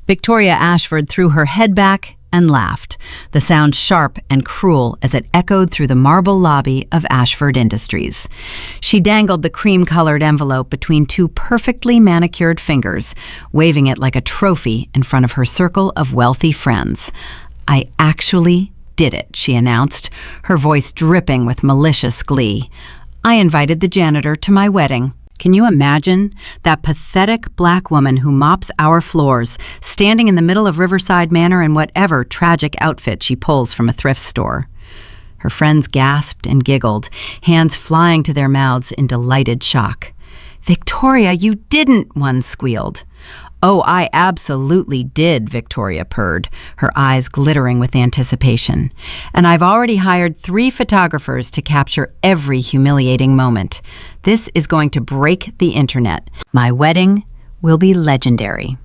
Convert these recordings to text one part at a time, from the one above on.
Victoria Ashford threw her head back and laughed, the sound sharp and cruel as it echoed through the marble lobby of Ashford Industries. She dangled the cream-colored envelope between two perfectly manicured fingers, waving it like a trophy in front of her circle of wealthy friends. "I actually did it," she announced, her voice dripping with malicious glee. "I invited the janitor to my wedding." Can you imagine that pathetic black woman who mops our floors, standing in the middle of Riverside Manor in whatever tragic outfit she pulls from a thrift store? Her friends gasped and giggled, hands flying to their mouths in delighted shock. "Victoria, you didn't," one squealed. "Oh, I absolutely did," Victoria purred, her eyes glittering with anticipation. "And I've already hired 3 photographers to capture every humiliating moment. This is going to break the internet. My wedding will be legendary."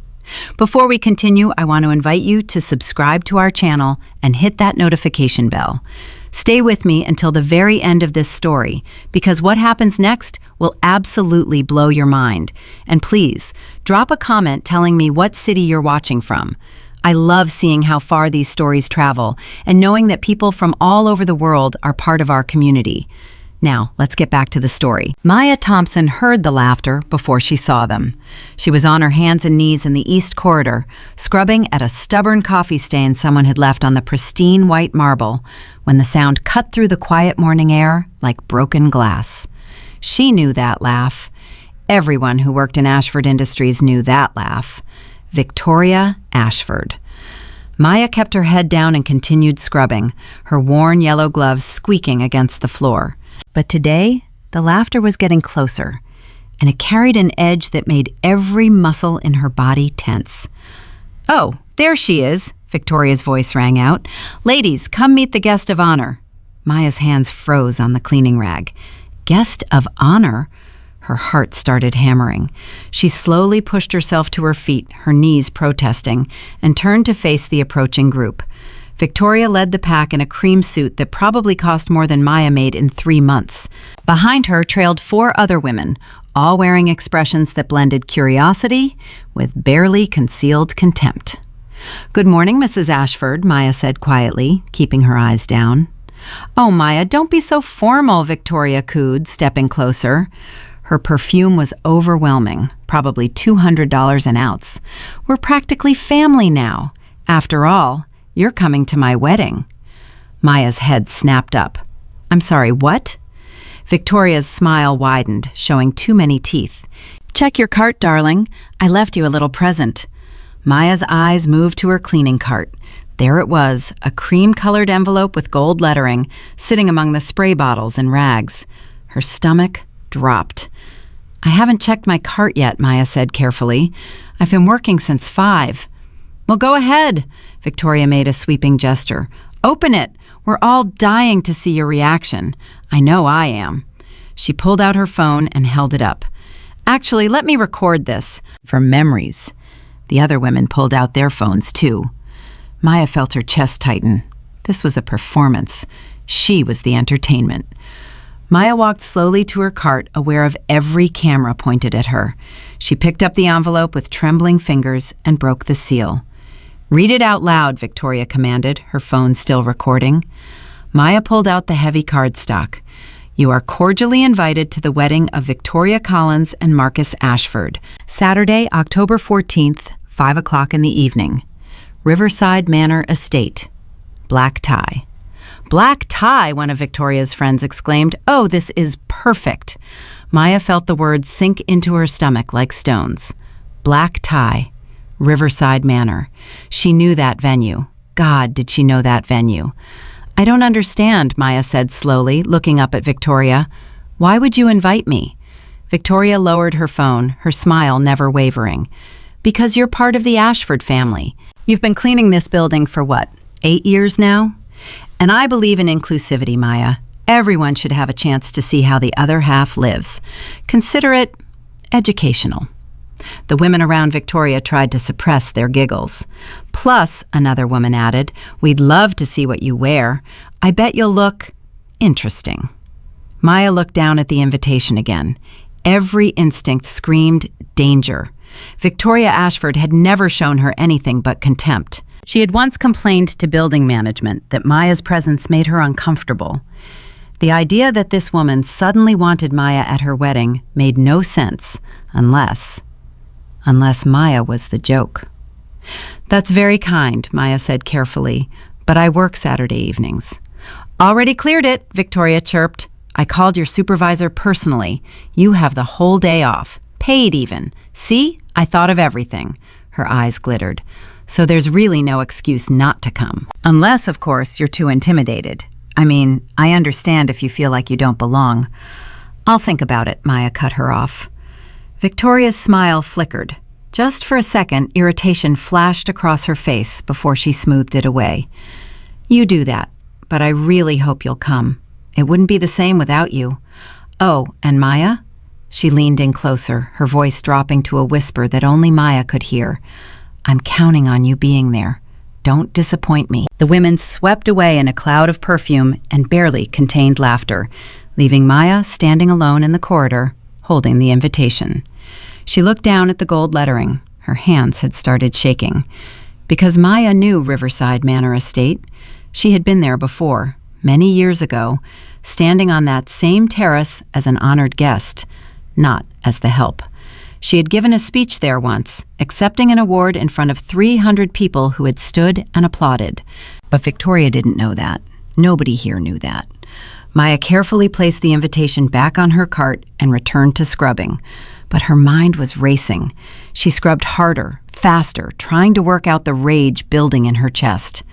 Before we continue, I want to invite you to subscribe to our channel and hit that notification bell. Stay with me until the very end of this story, because what happens next will absolutely blow your mind. And please, drop a comment telling me what city you're watching from. I love seeing how far these stories travel and knowing that people from all over the world are part of our community. Now, let's get back to the story. Maya Thompson heard the laughter before she saw them. She was on her hands and knees in the East Corridor, scrubbing at a stubborn coffee stain someone had left on the pristine white marble, when the sound cut through the quiet morning air like broken glass. She knew that laugh. Everyone who worked in Ashford Industries knew that laugh. Victoria Ashford. Maya kept her head down and continued scrubbing, her worn yellow gloves squeaking against the floor. But today, the laughter was getting closer, and it carried an edge that made every muscle in her body tense. "Oh, there she is," Victoria's voice rang out. "Ladies, come meet the guest of honor." Maya's hands froze on the cleaning rag. Guest of honor? Her heart started hammering. She slowly pushed herself to her feet, her knees protesting, and turned to face the approaching group. Victoria led the pack in a cream suit that probably cost more than Maya made in 3 months. Behind her trailed 4 other women, all wearing expressions that blended curiosity with barely concealed contempt. "Good morning, Mrs. Ashford," Maya said quietly, keeping her eyes down. "Oh, Maya, don't be so formal," Victoria cooed, stepping closer. Her perfume was overwhelming, probably $200 an ounce. "We're practically family now. After all, you're coming to my wedding." Maya's head snapped up. "I'm sorry, what?" Victoria's smile widened, showing too many teeth. "Check your cart, darling. I left you a little present." Maya's eyes moved to her cleaning cart. There it was, a cream-colored envelope with gold lettering, sitting among the spray bottles and rags. Her stomach dropped. "I haven't checked my cart yet," Maya said carefully. "I've been working since 5. "Well, go ahead." Victoria made a sweeping gesture. "Open it. We're all dying to see your reaction. I know I am." She pulled out her phone and held it up. "Actually, let me record this for memories." The other women pulled out their phones, too. Maya felt her chest tighten. This was a performance. She was the entertainment. Maya walked slowly to her cart, aware of every camera pointed at her. She picked up the envelope with trembling fingers and broke the seal. "Read it out loud," Victoria commanded, her phone still recording. Maya pulled out the heavy cardstock. "You are cordially invited to the wedding of Victoria Collins and Marcus Ashford, Saturday, October 14th, 5 o'clock in the evening. Riverside Manor Estate. Black tie." "Black tie," one of Victoria's friends exclaimed. "Oh, this is perfect." Maya felt the words sink into her stomach like stones. Black tie. Riverside Manor. She knew that venue. God, did she know that venue. "I don't understand," Maya said slowly, looking up at Victoria. "Why would you invite me?" Victoria lowered her phone, her smile never wavering. "Because you're part of the Ashford family. You've been cleaning this building for what, 8 years now? And I believe in inclusivity, Maya. Everyone should have a chance to see how the other half lives. Consider it educational." The women around Victoria tried to suppress their giggles. "Plus," another woman added, "we'd love to see what you wear. I bet you'll look interesting." Maya looked down at the invitation again. Every instinct screamed danger. Victoria Ashford had never shown her anything but contempt. She had once complained to building management that Maya's presence made her uncomfortable. The idea that this woman suddenly wanted Maya at her wedding made no sense unless Maya was the joke. "That's very kind," Maya said carefully, "but I work Saturday evenings." "Already cleared it," Victoria chirped. "I called your supervisor personally. You have the whole day off. Paid even. See? I thought of everything." Her eyes glittered. "So there's really no excuse not to come. Unless, of course, you're too intimidated. I mean, I understand if you feel like you don't belong." "I'll think about it," Maya cut her off. Victoria's smile flickered. Just for a second, irritation flashed across her face before she smoothed it away. "You do that, but I really hope you'll come. It wouldn't be the same without you. Oh, and Maya?" She leaned in closer, her voice dropping to a whisper that only Maya could hear. "I'm counting on you being there. Don't disappoint me." The women swept away in a cloud of perfume and barely contained laughter, leaving Maya standing alone in the corridor, holding the invitation. She looked down at the gold lettering. Her hands had started shaking. Because Maya knew Riverside Manor Estate. She had been there before, many years ago, standing on that same terrace as an honored guest, not as the help. She had given a speech there once, accepting an award in front of 300 people who had stood and applauded. But Victoria didn't know that. Nobody here knew that. Maya carefully placed the invitation back on her cart and returned to scrubbing. But her mind was racing. She scrubbed harder, faster, trying to work out the rage building in her chest.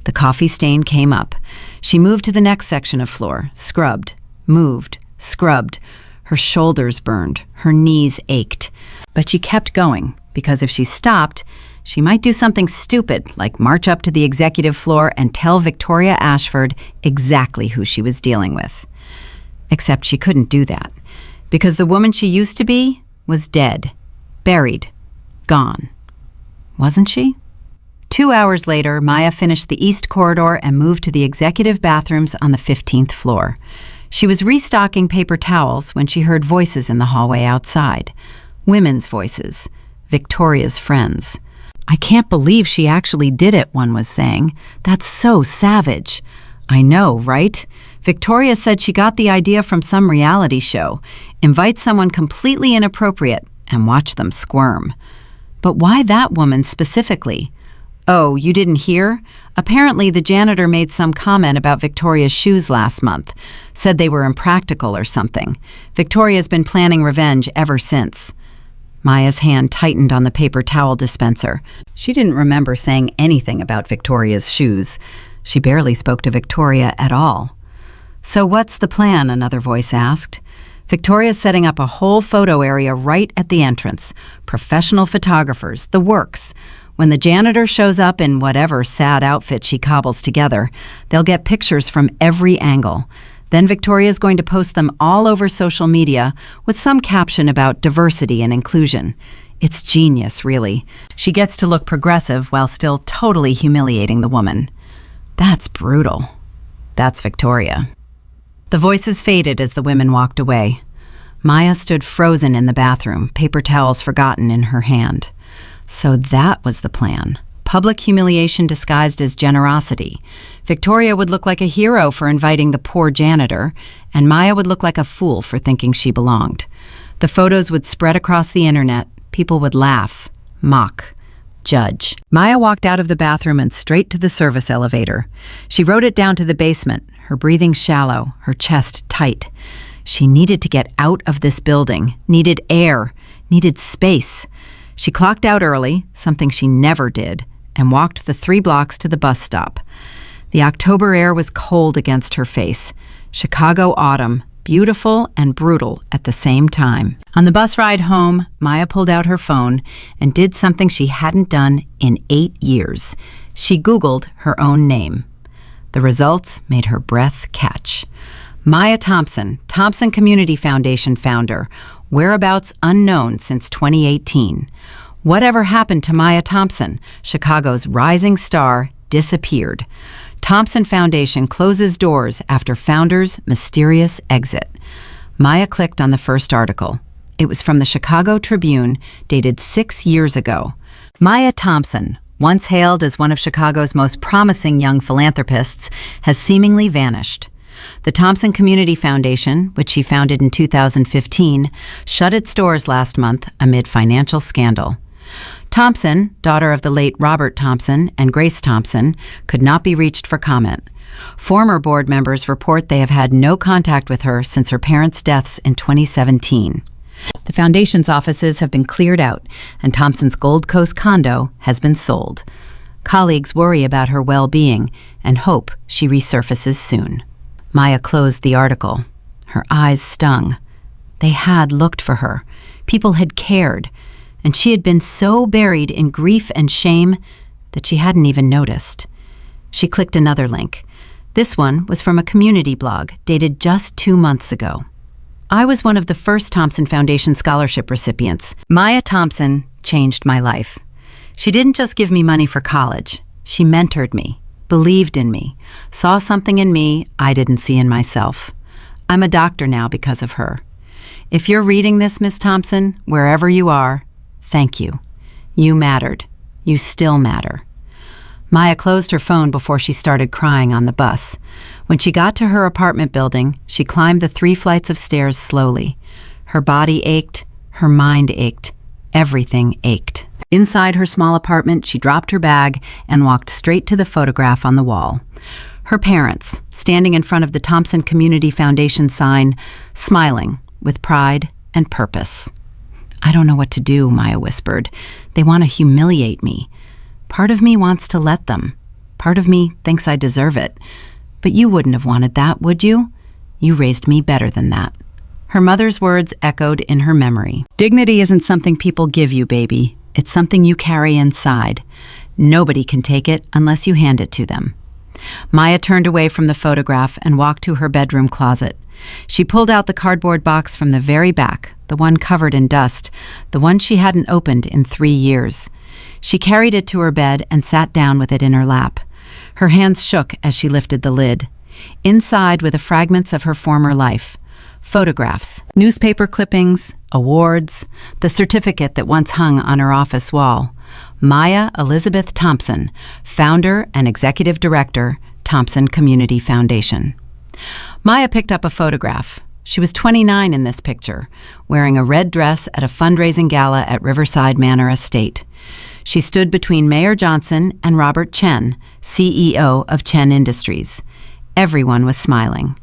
The coffee stain came up. She moved to the next section of floor, scrubbed, moved, scrubbed. Her shoulders burned, her knees ached. But she kept going, because if she stopped, she might do something stupid, like march up to the executive floor and tell Victoria Ashford exactly who she was dealing with. Except she couldn't do that, because the woman she used to be was dead, buried, gone. Wasn't she? 2 hours later, Maya finished the east corridor and moved to the executive bathrooms on the 15th floor. She was restocking paper towels when she heard voices in the hallway outside. Women's voices. Victoria's friends. "I can't believe she actually did it," one was saying. "That's so savage." "I know, right?" Victoria said she got the idea from some reality show. Invite someone completely inappropriate and watch them squirm. But why that woman specifically? "Oh, you didn't hear? Apparently the janitor made some comment about Victoria's shoes last month. Said they were impractical or something. Victoria's been planning revenge ever since." Maya's hand tightened on the paper towel dispenser. She didn't remember saying anything about Victoria's shoes. She barely spoke to Victoria at all. "So what's the plan?" another voice asked. "Victoria's setting up a whole photo area right at the entrance. Professional photographers, the works. When the janitor shows up in whatever sad outfit she cobbles together, they'll get pictures from every angle. Then Victoria's going to post them all over social media with some caption about diversity and inclusion. It's genius, really. She gets to look progressive while still totally humiliating the woman. That's brutal. That's Victoria. The voices faded as the women walked away. Maya stood frozen in the bathroom, paper towels forgotten in her hand. So that was the plan. Public humiliation disguised as generosity. Victoria would look like a hero for inviting the poor janitor, and Maya would look like a fool for thinking she belonged. The photos would spread across the internet. People would laugh, mock, judge. Maya walked out of the bathroom and straight to the service elevator. She rode it down to the basement, her breathing shallow, her chest tight. She needed to get out of this building, needed air, needed space. She clocked out early, something she never did, and walked the 3 blocks to the bus stop. The October air was cold against her face. Chicago autumn, beautiful and brutal at the same time. On the bus ride home, Maya pulled out her phone and did something she hadn't done in 8 years. She Googled her own name. The results made her breath catch. Maya Thompson, Thompson Community Foundation founder, whereabouts unknown since 2018. Whatever happened to Maya Thompson, Chicago's rising star, disappeared. Thompson Foundation closes doors after founder's mysterious exit. Maya clicked on the first article. It was from the Chicago Tribune, dated 6 years ago. Maya Thompson, once hailed as one of Chicago's most promising young philanthropists, has seemingly vanished. The Thompson Community Foundation, which she founded in 2015, shut its doors last month amid financial scandal. Thompson, daughter of the late Robert Thompson and Grace Thompson, could not be reached for comment. Former board members report they have had no contact with her since her parents' deaths in 2017. The foundation's offices have been cleared out, and Thompson's Gold Coast condo has been sold. Colleagues worry about her well-being and hope she resurfaces soon. Maya closed the article. Her eyes stung. They had looked for her. People had cared, and she had been so buried in grief and shame that she hadn't even noticed. She clicked another link. This one was from a community blog dated just 2 months ago. I was one of the first Thompson Foundation scholarship recipients. Maya Thompson changed my life. She didn't just give me money for college. She mentored me, believed in me, saw something in me I didn't see in myself. I'm a doctor now because of her. If you're reading this, Miss Thompson, wherever you are, thank you. You mattered. You still matter. Maya closed her phone before she started crying on the bus. When she got to her apartment building, she climbed the 3 flights of stairs slowly. Her body ached, her mind ached, everything ached. Inside her small apartment, she dropped her bag and walked straight to the photograph on the wall. Her parents, standing in front of the Thompson Community Foundation sign, smiling with pride and purpose. "I don't know what to do," Maya whispered. "They want to humiliate me. Part of me wants to let them. Part of me thinks I deserve it. But you wouldn't have wanted that, would you? You raised me better than that." Her mother's words echoed in her memory. "Dignity isn't something people give you, baby. It's something you carry inside. Nobody can take it unless you hand it to them." Maya turned away from the photograph and walked to her bedroom closet. She pulled out the cardboard box from the very back, the one covered in dust, the one she hadn't opened in 3 years. She carried it to her bed and sat down with it in her lap. Her hands shook as she lifted the lid. Inside were the fragments of her former life. Photographs, newspaper clippings, awards, the certificate that once hung on her office wall. Maya Elizabeth Thompson, founder and executive director, Thompson Community Foundation. Maya picked up a photograph. She was 29 in this picture, wearing a red dress at a fundraising gala at Riverside Manor Estate. She stood between Mayor Johnson and Robert Chen, CEO of Chen Industries. Everyone was smiling.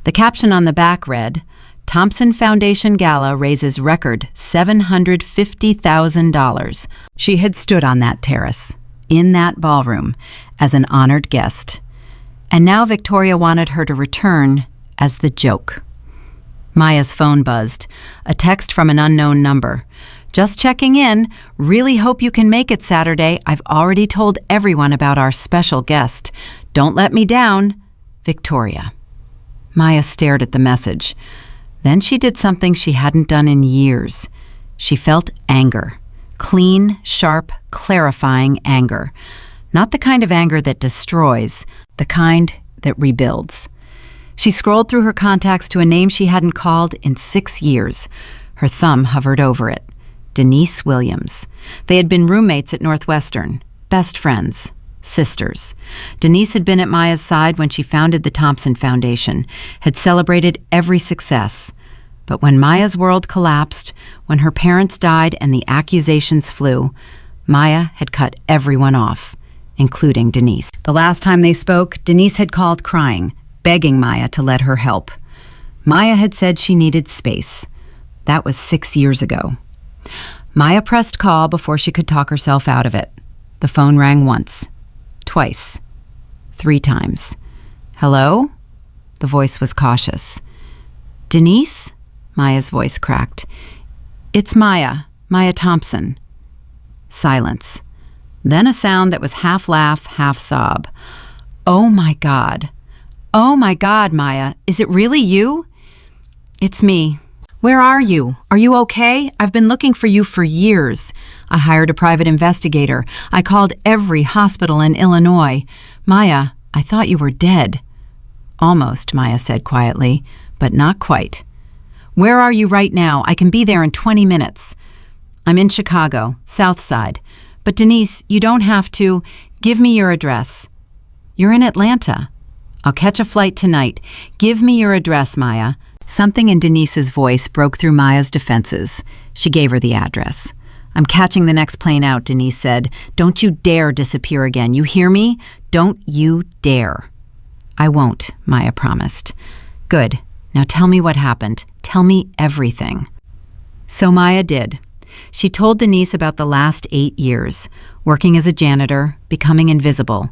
The caption on the back read, "Thompson Foundation Gala raises record $750,000. She had stood on that terrace, in that ballroom, as an honored guest. And now Victoria wanted her to return as the joke. Maya's phone buzzed, a text from an unknown number. "Just checking in. Really hope you can make it Saturday. I've already told everyone about our special guest. Don't let me down. Victoria." Maya stared at the message. Then she did something she hadn't done in years. She felt anger. Clean, sharp, clarifying anger. Not the kind of anger that destroys, the kind that rebuilds. She scrolled through her contacts to a name she hadn't called in 6 years. Her thumb hovered over it. Denise Williams. They had been roommates at Northwestern, best friends, sisters. Denise had been at Maya's side when she founded the Thompson Foundation, had celebrated every success. But when Maya's world collapsed, when her parents died and the accusations flew, Maya had cut everyone off, including Denise. The last time they spoke, Denise had called crying, begging Maya to let her help. Maya had said she needed space. That was 6 years ago. Maya pressed call before she could talk herself out of it. The phone rang once, twice, 3 times. "Hello?" The voice was cautious. "Denise?" Maya's voice cracked. "It's Maya Thompson." Silence. Then a sound that was half laugh, half sob. "Oh my God. Oh my God, Maya. Is it really you?" "It's me." "Where are you? Are you okay? I've been looking for you for years. I hired a private investigator. I called every hospital in Illinois. Maya, I thought you were dead." "Almost," Maya said quietly, "but not quite." Where are you right now? I can be there in 20 minutes. I'm in Chicago, South Side. But Denise, you don't have to. Give me your address. You're in Atlanta. I'll catch a flight tonight. Give me your address, Maya. Something in Denise's voice broke through Maya's defenses. She gave her the address. I'm catching the next plane out, Denise said. Don't you dare disappear again. You hear me? Don't you dare. I won't, Maya promised. Good. Now tell me what happened. Tell me everything. So Maya did. She told Denise about the last 8 years, working as a janitor, becoming invisible.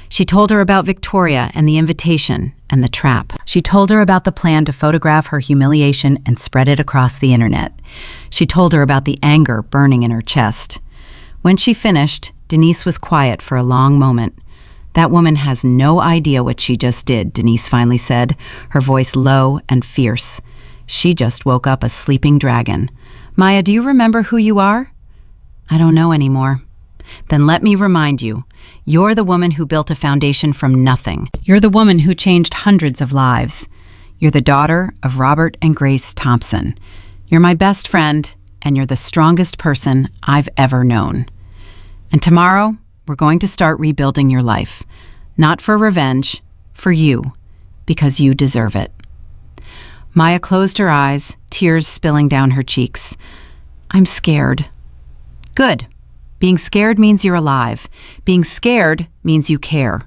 She told her about Victoria and the invitation and the trap. She told her about the plan to photograph her humiliation and spread it across the internet. She told her about the anger burning in her chest. When she finished, Denise was quiet for a long moment. That woman has no idea what she just did, Denise finally said, her voice low and fierce. She just woke up a sleeping dragon. Maya, do you remember who you are? I don't know anymore. Then let me remind you, you're the woman who built a foundation from nothing. You're the woman who changed hundreds of lives. You're the daughter of Robert and Grace Thompson. You're my best friend, and you're the strongest person I've ever known. And tomorrow, we're going to start rebuilding your life. Not for revenge, for you, because you deserve it. Maya closed her eyes, tears spilling down her cheeks. I'm scared. Good. Being scared means you're alive. Being scared means you care.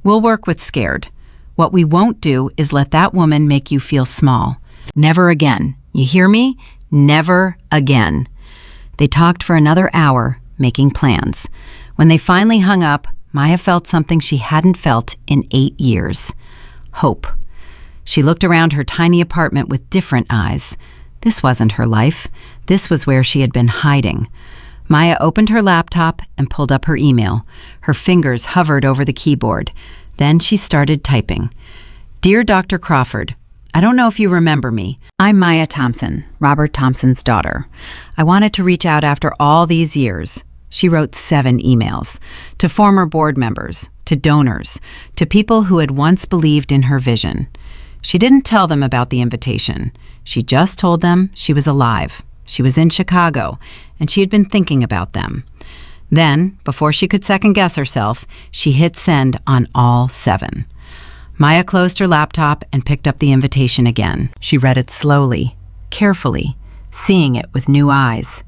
We'll work with scared. What we won't do is let that woman make you feel small. Never again. You hear me? Never again. They talked for another hour, making plans. When they finally hung up, Maya felt something she hadn't felt in 8 years. Hope. She looked around her tiny apartment with different eyes. This wasn't her life. This was where she had been hiding. Maya opened her laptop and pulled up her email. Her fingers hovered over the keyboard. Then she started typing. Dear Dr. Crawford, I don't know if you remember me. I'm Maya Thompson, Robert Thompson's daughter. I wanted to reach out after all these years. She wrote 7 emails. To former board members, to donors, to people who had once believed in her vision. She didn't tell them about the invitation. She just told them she was alive. She was in Chicago, and she had been thinking about them. Then, before she could second-guess herself, she hit send on all 7. Maya closed her laptop and picked up the invitation again. She read it slowly, carefully, seeing it with new eyes.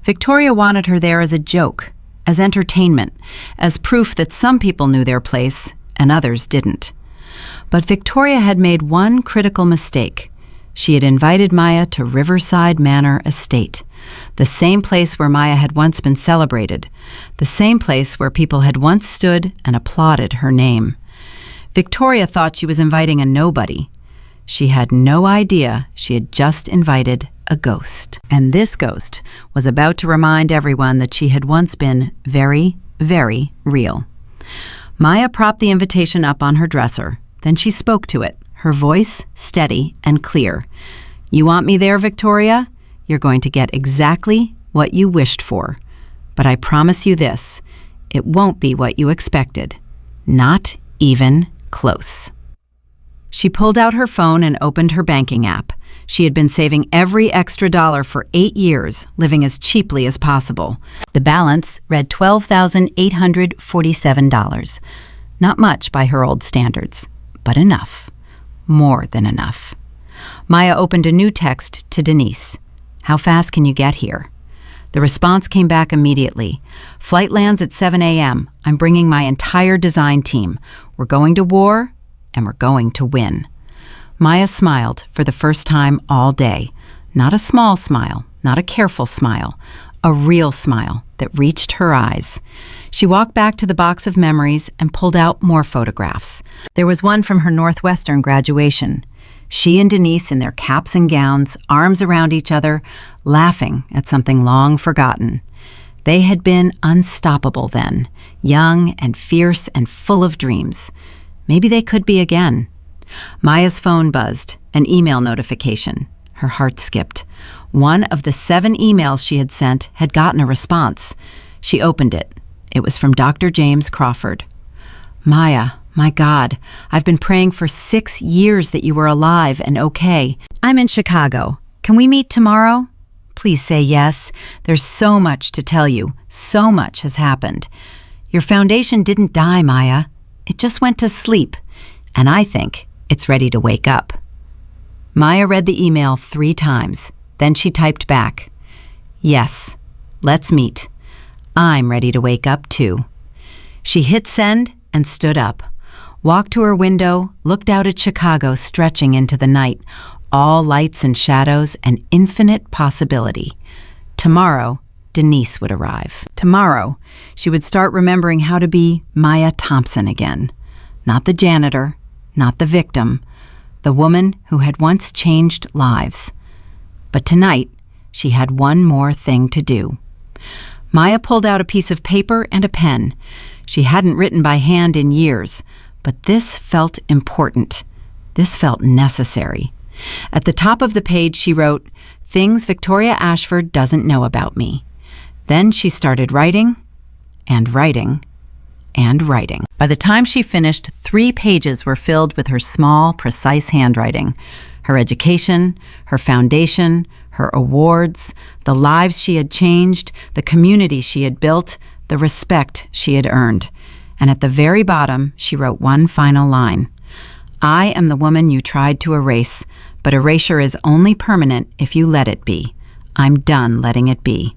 Victoria wanted her there as a joke, as entertainment, as proof that some people knew their place and others didn't. But Victoria had made one critical mistake. She had invited Maya to Riverside Manor Estate, the same place where Maya had once been celebrated, the same place where people had once stood and applauded her name. Victoria thought she was inviting a nobody. She had no idea she had just invited a ghost. And this ghost was about to remind everyone that she had once been very, very real. Maya propped the invitation up on her dresser. Then she spoke to it, her voice steady and clear. You want me there, Victoria? You're going to get exactly what you wished for. But I promise you this, it won't be what you expected. Not even close. She pulled out her phone and opened her banking app. She had been saving every extra dollar for 8 years, living as cheaply as possible. The balance read $12,847. Not much by her old standards, but enough. More than enough. Maya opened a new text to Denise. How fast can you get here? The response came back immediately. Flight lands at 7 a.m. I'm bringing my entire design team. We're going to war, and we're going to win. Maya smiled for the first time all day. Not a small smile, not a careful smile, a real smile that reached her eyes. She walked back to the box of memories and pulled out more photographs. There was one from her Northwestern graduation. She and Denise in their caps and gowns, arms around each other, laughing at something long forgotten. They had been unstoppable then, young and fierce and full of dreams. Maybe they could be again. Maya's phone buzzed, an email notification. Her heart skipped. One of the 7 emails she had sent had gotten a response. She opened it. It was from Dr. James Crawford. Maya, my God, I've been praying for 6 years that you were alive and okay. I'm in Chicago, Can we meet tomorrow? Please say yes. There's so much to tell you. So much has happened. Your foundation didn't die, Maya. It just went to sleep. And I think it's ready to wake up. Maya read the email 3 times. Then she typed back, "Yes, let's meet. I'm ready to wake up too." She hit send and stood up, walked to her window, looked out at Chicago stretching into the night, all lights and shadows and infinite possibility. Tomorrow, Denise would arrive. Tomorrow, she would start remembering how to be Maya Thompson again. Not the janitor, not the victim, the woman who had once changed lives. But tonight, she had one more thing to do. Maya pulled out a piece of paper and a pen. She hadn't written by hand in years, but this felt important. This felt necessary. At the top of the page, she wrote, "Things Victoria Ashford doesn't know about me." Then she started writing and writing and writing. By the time she finished, 3 pages were filled with her small, precise handwriting. Her education, her foundation, her awards, the lives she had changed, the community she had built, the respect she had earned. And at the very bottom, she wrote one final line. "I am the woman you tried to erase, but erasure is only permanent if you let it be. I'm done letting it be."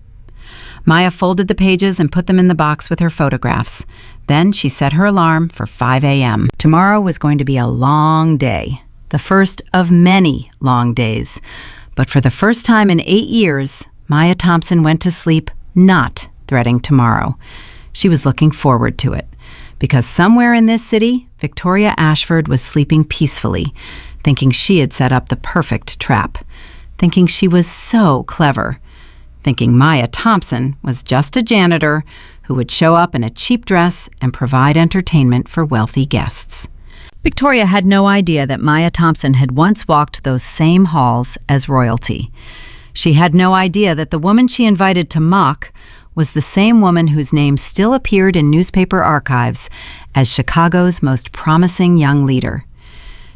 Maya folded the pages and put them in the box with her photographs. Then she set her alarm for 5 a.m. Tomorrow was going to be a long day, the first of many long days. But for the first time in 8 years, Maya Thompson went to sleep not dreading tomorrow. She was looking forward to it, because somewhere in this city, Victoria Ashford was sleeping peacefully, thinking she had set up the perfect trap, thinking she was so clever, thinking Maya Thompson was just a janitor who would show up in a cheap dress and provide entertainment for wealthy guests. Victoria had no idea that Maya Thompson had once walked those same halls as royalty. She had no idea that the woman she invited to mock was the same woman whose name still appeared in newspaper archives as Chicago's most promising young leader.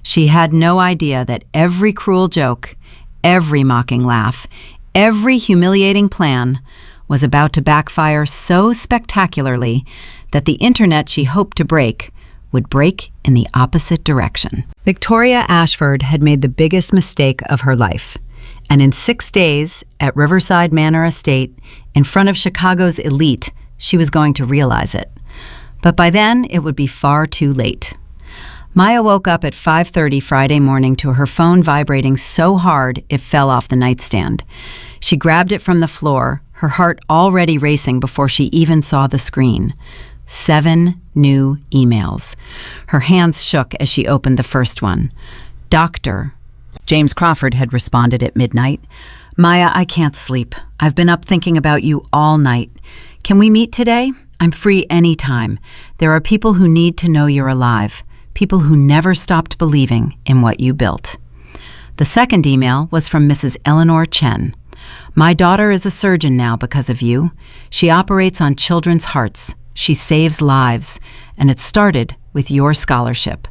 She had no idea that every cruel joke, every mocking laugh, every humiliating plan was about to backfire so spectacularly that the internet she hoped to break would break in the opposite direction. Victoria Ashford had made the biggest mistake of her life, and in 6 days at Riverside Manor Estate, in front of Chicago's elite, she was going to realize it. But by then, it would be far too late. Maya woke up at 5:30 Friday morning to her phone vibrating so hard it fell off the nightstand. She grabbed it from the floor, her heart already racing before she even saw the screen. 7 new emails. Her hands shook as she opened the first one. "Doctor." James Crawford had responded at midnight. "Maya, I can't sleep. I've been up thinking about you all night. Can we meet today? I'm free anytime. There are people who need to know you're alive. People who never stopped believing in what you built." The second email was from Mrs. Eleanor Chen. "My daughter is a surgeon now because of you. She operates on children's hearts. She saves lives, and it started with your scholarship.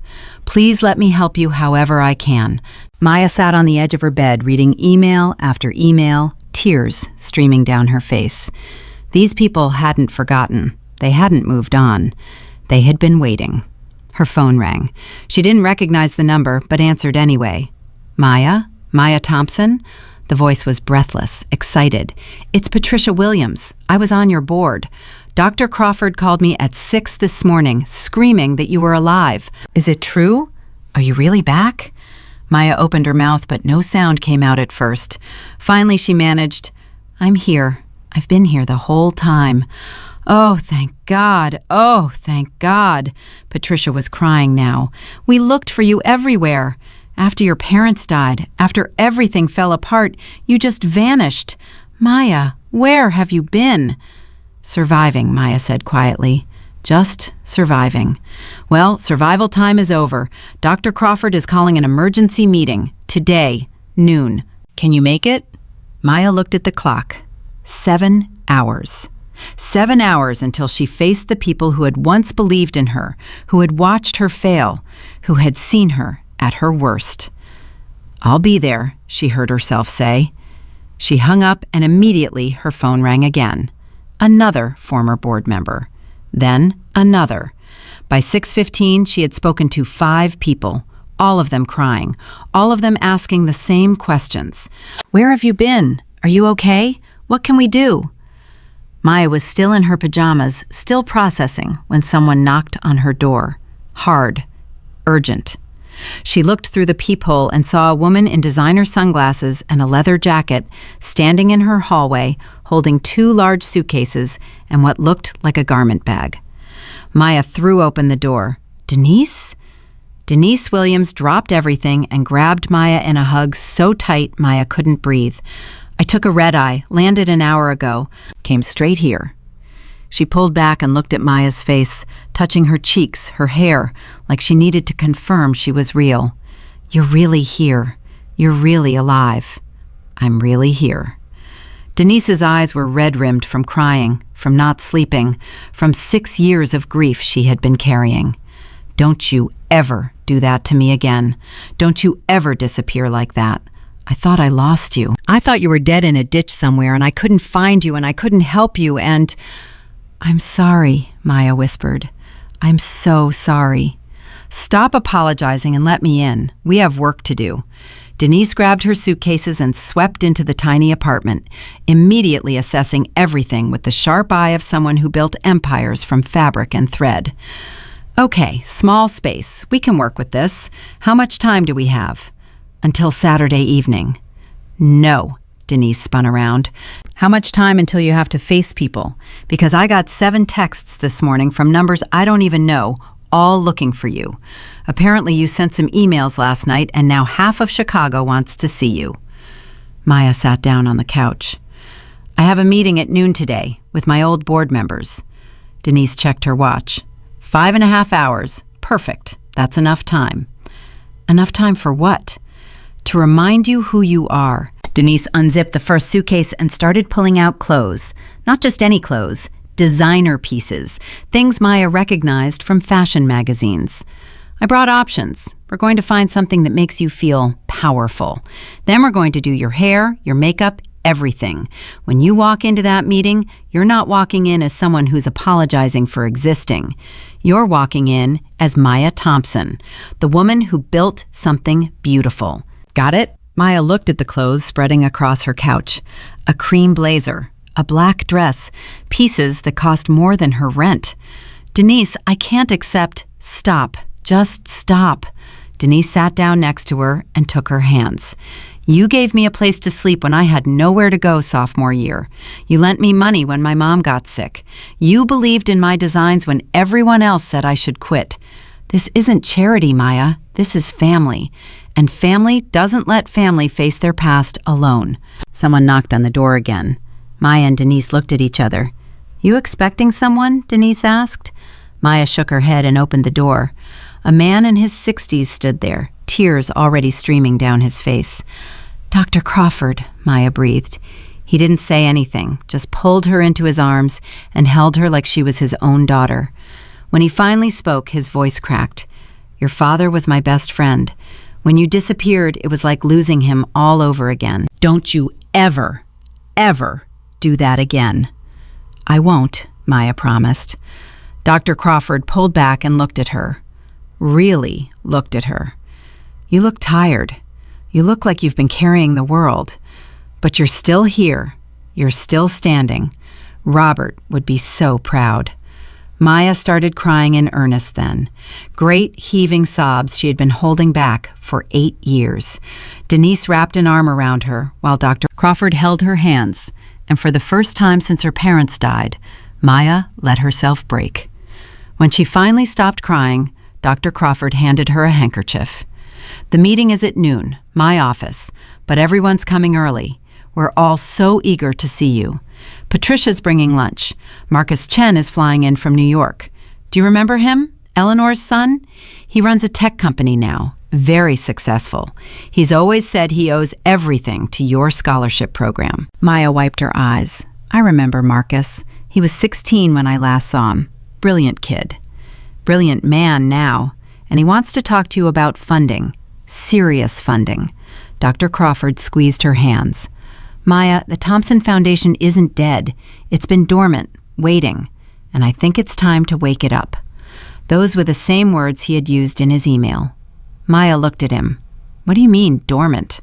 Please let me help you however I can." Maya sat on the edge of her bed, reading email after email, tears streaming down her face. These people hadn't forgotten. They hadn't moved on. They had been waiting. Her phone rang. She didn't recognize the number, but answered anyway. "Maya? Maya Thompson?" The voice was breathless, excited. "It's Patricia Williams. I was on your board. Dr. Crawford called me at 6 this morning, screaming that you were alive. Is it true? Are you really back?" Maya opened her mouth, but no sound came out at first. Finally, she managed, "I'm here. I've been here the whole time." "Oh, thank God. Oh, thank God." Patricia was crying now. "We looked for you everywhere. After your parents died, after everything fell apart, you just vanished. Maya, where have you been?" "Surviving," Maya said quietly. "Just surviving." "Well, survival time is over. Dr. Crawford is calling an emergency meeting. Today, noon. Can you make it?" Maya looked at the clock. 7 hours. 7 hours until she faced the people who had once believed in her, who had watched her fail, who had seen her at her worst. "I'll be there," she heard herself say. She hung up and immediately her phone rang again. Another former board member. Then another. By 6:15, she had spoken to 5 people, all of them crying, all of them asking the same questions. Where have you been? Are you okay? What can we do? Maya was still in her pajamas, still processing, when someone knocked on her door. Hard. Urgent. She looked through the peephole and saw a woman in designer sunglasses and a leather jacket standing in her hallway, holding 2 large suitcases and what looked like a garment bag. Maya threw open the door. Denise? Denise Williams dropped everything and grabbed Maya in a hug so tight Maya couldn't breathe. I took a red-eye, landed an hour ago, came straight here. She pulled back and looked at Maya's face, touching her cheeks, her hair, like she needed to confirm she was real. You're really here. You're really alive. I'm really here. Denise's eyes were red-rimmed from crying, from not sleeping, from 6 years of grief she had been carrying. Don't you ever do that to me again. Don't you ever disappear like that. I thought I lost you. I thought you were dead in a ditch somewhere and I couldn't find you and I couldn't help you and... I'm sorry, Maya whispered. I'm so sorry. Stop apologizing and let me in. We have work to do. Denise grabbed her suitcases and swept into the tiny apartment, immediately assessing everything with the sharp eye of someone who built empires from fabric and thread. Okay, small space. We can work with this. How much time do we have? Until Saturday evening. No. Denise spun around. How much time until you have to face people? Because I got 7 texts this morning from numbers I don't even know, all looking for you. Apparently you sent some emails last night and now half of Chicago wants to see you. Maya sat down on the couch. I have a meeting at noon today with my old board members. Denise checked her watch. 5.5 hours. Perfect. That's enough time. Enough time for what? To remind you who you are. Denise unzipped the first suitcase and started pulling out clothes. Not just any clothes, designer pieces, things Maya recognized from fashion magazines. I brought options. We're going to find something that makes you feel powerful. Then we're going to do your hair, your makeup, everything. When you walk into that meeting, you're not walking in as someone who's apologizing for existing. You're walking in as Maya Thompson, the woman who built something beautiful. Got it? Maya looked at the clothes spreading across her couch. A cream blazer, a black dress, pieces that cost more than her rent. Denise, I can't accept. Stop. Just stop. Denise sat down next to her and took her hands. You gave me a place to sleep when I had nowhere to go sophomore year. You lent me money when my mom got sick. You believed in my designs when everyone else said I should quit. This isn't charity, Maya. This is family. And family doesn't let family face their past alone. Someone knocked on the door again. Maya and Denise looked at each other. You expecting someone? Denise asked. Maya shook her head and opened the door. A man in his 60s stood there, tears already streaming down his face. Dr. Crawford, Maya breathed. He didn't say anything, just pulled her into his arms and held her like she was his own daughter. When he finally spoke, his voice cracked. Your father was my best friend. When you disappeared, it was like losing him all over again. Don't you ever, ever do that again. I won't, Maya promised. Dr. Crawford pulled back and looked at her. Really looked at her. You look tired. You look like you've been carrying the world. But you're still here. You're still standing. Robert would be so proud. Maya started crying in earnest then. Great heaving sobs she had been holding back for 8 years. Denise wrapped an arm around her while Dr. Crawford held her hands, and for the first time since her parents died, Maya let herself break. When she finally stopped crying, Dr. Crawford handed her a handkerchief. The meeting is at noon, my office, but everyone's coming early. We're all so eager to see you. Patricia's bringing lunch. Marcus Chen is flying in from New York. Do you remember him? Eleanor's son? He runs a tech company now. Very successful. He's always said he owes everything to your scholarship program. Maya wiped her eyes. I remember Marcus. He was 16 when I last saw him. Brilliant kid. Brilliant man now. And he wants to talk to you about funding. Serious funding. Dr. Crawford squeezed her hands. Maya, the Thompson Foundation isn't dead. It's been dormant, waiting, and I think it's time to wake it up. Those were the same words he had used in his email. Maya looked at him. What do you mean, dormant?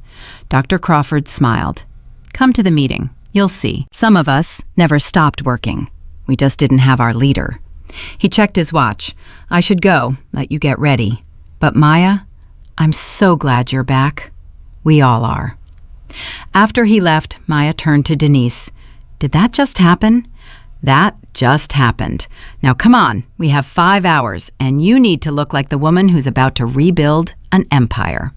Dr. Crawford smiled. Come to the meeting. You'll see. Some of us never stopped working. We just didn't have our leader. He checked his watch. I should go, let you get ready. But Maya, I'm so glad you're back. We all are. After he left, Maya turned to Denise. Did that just happen? That just happened. Now come on, we have 5 hours, and you need to look like the woman who's about to rebuild an empire.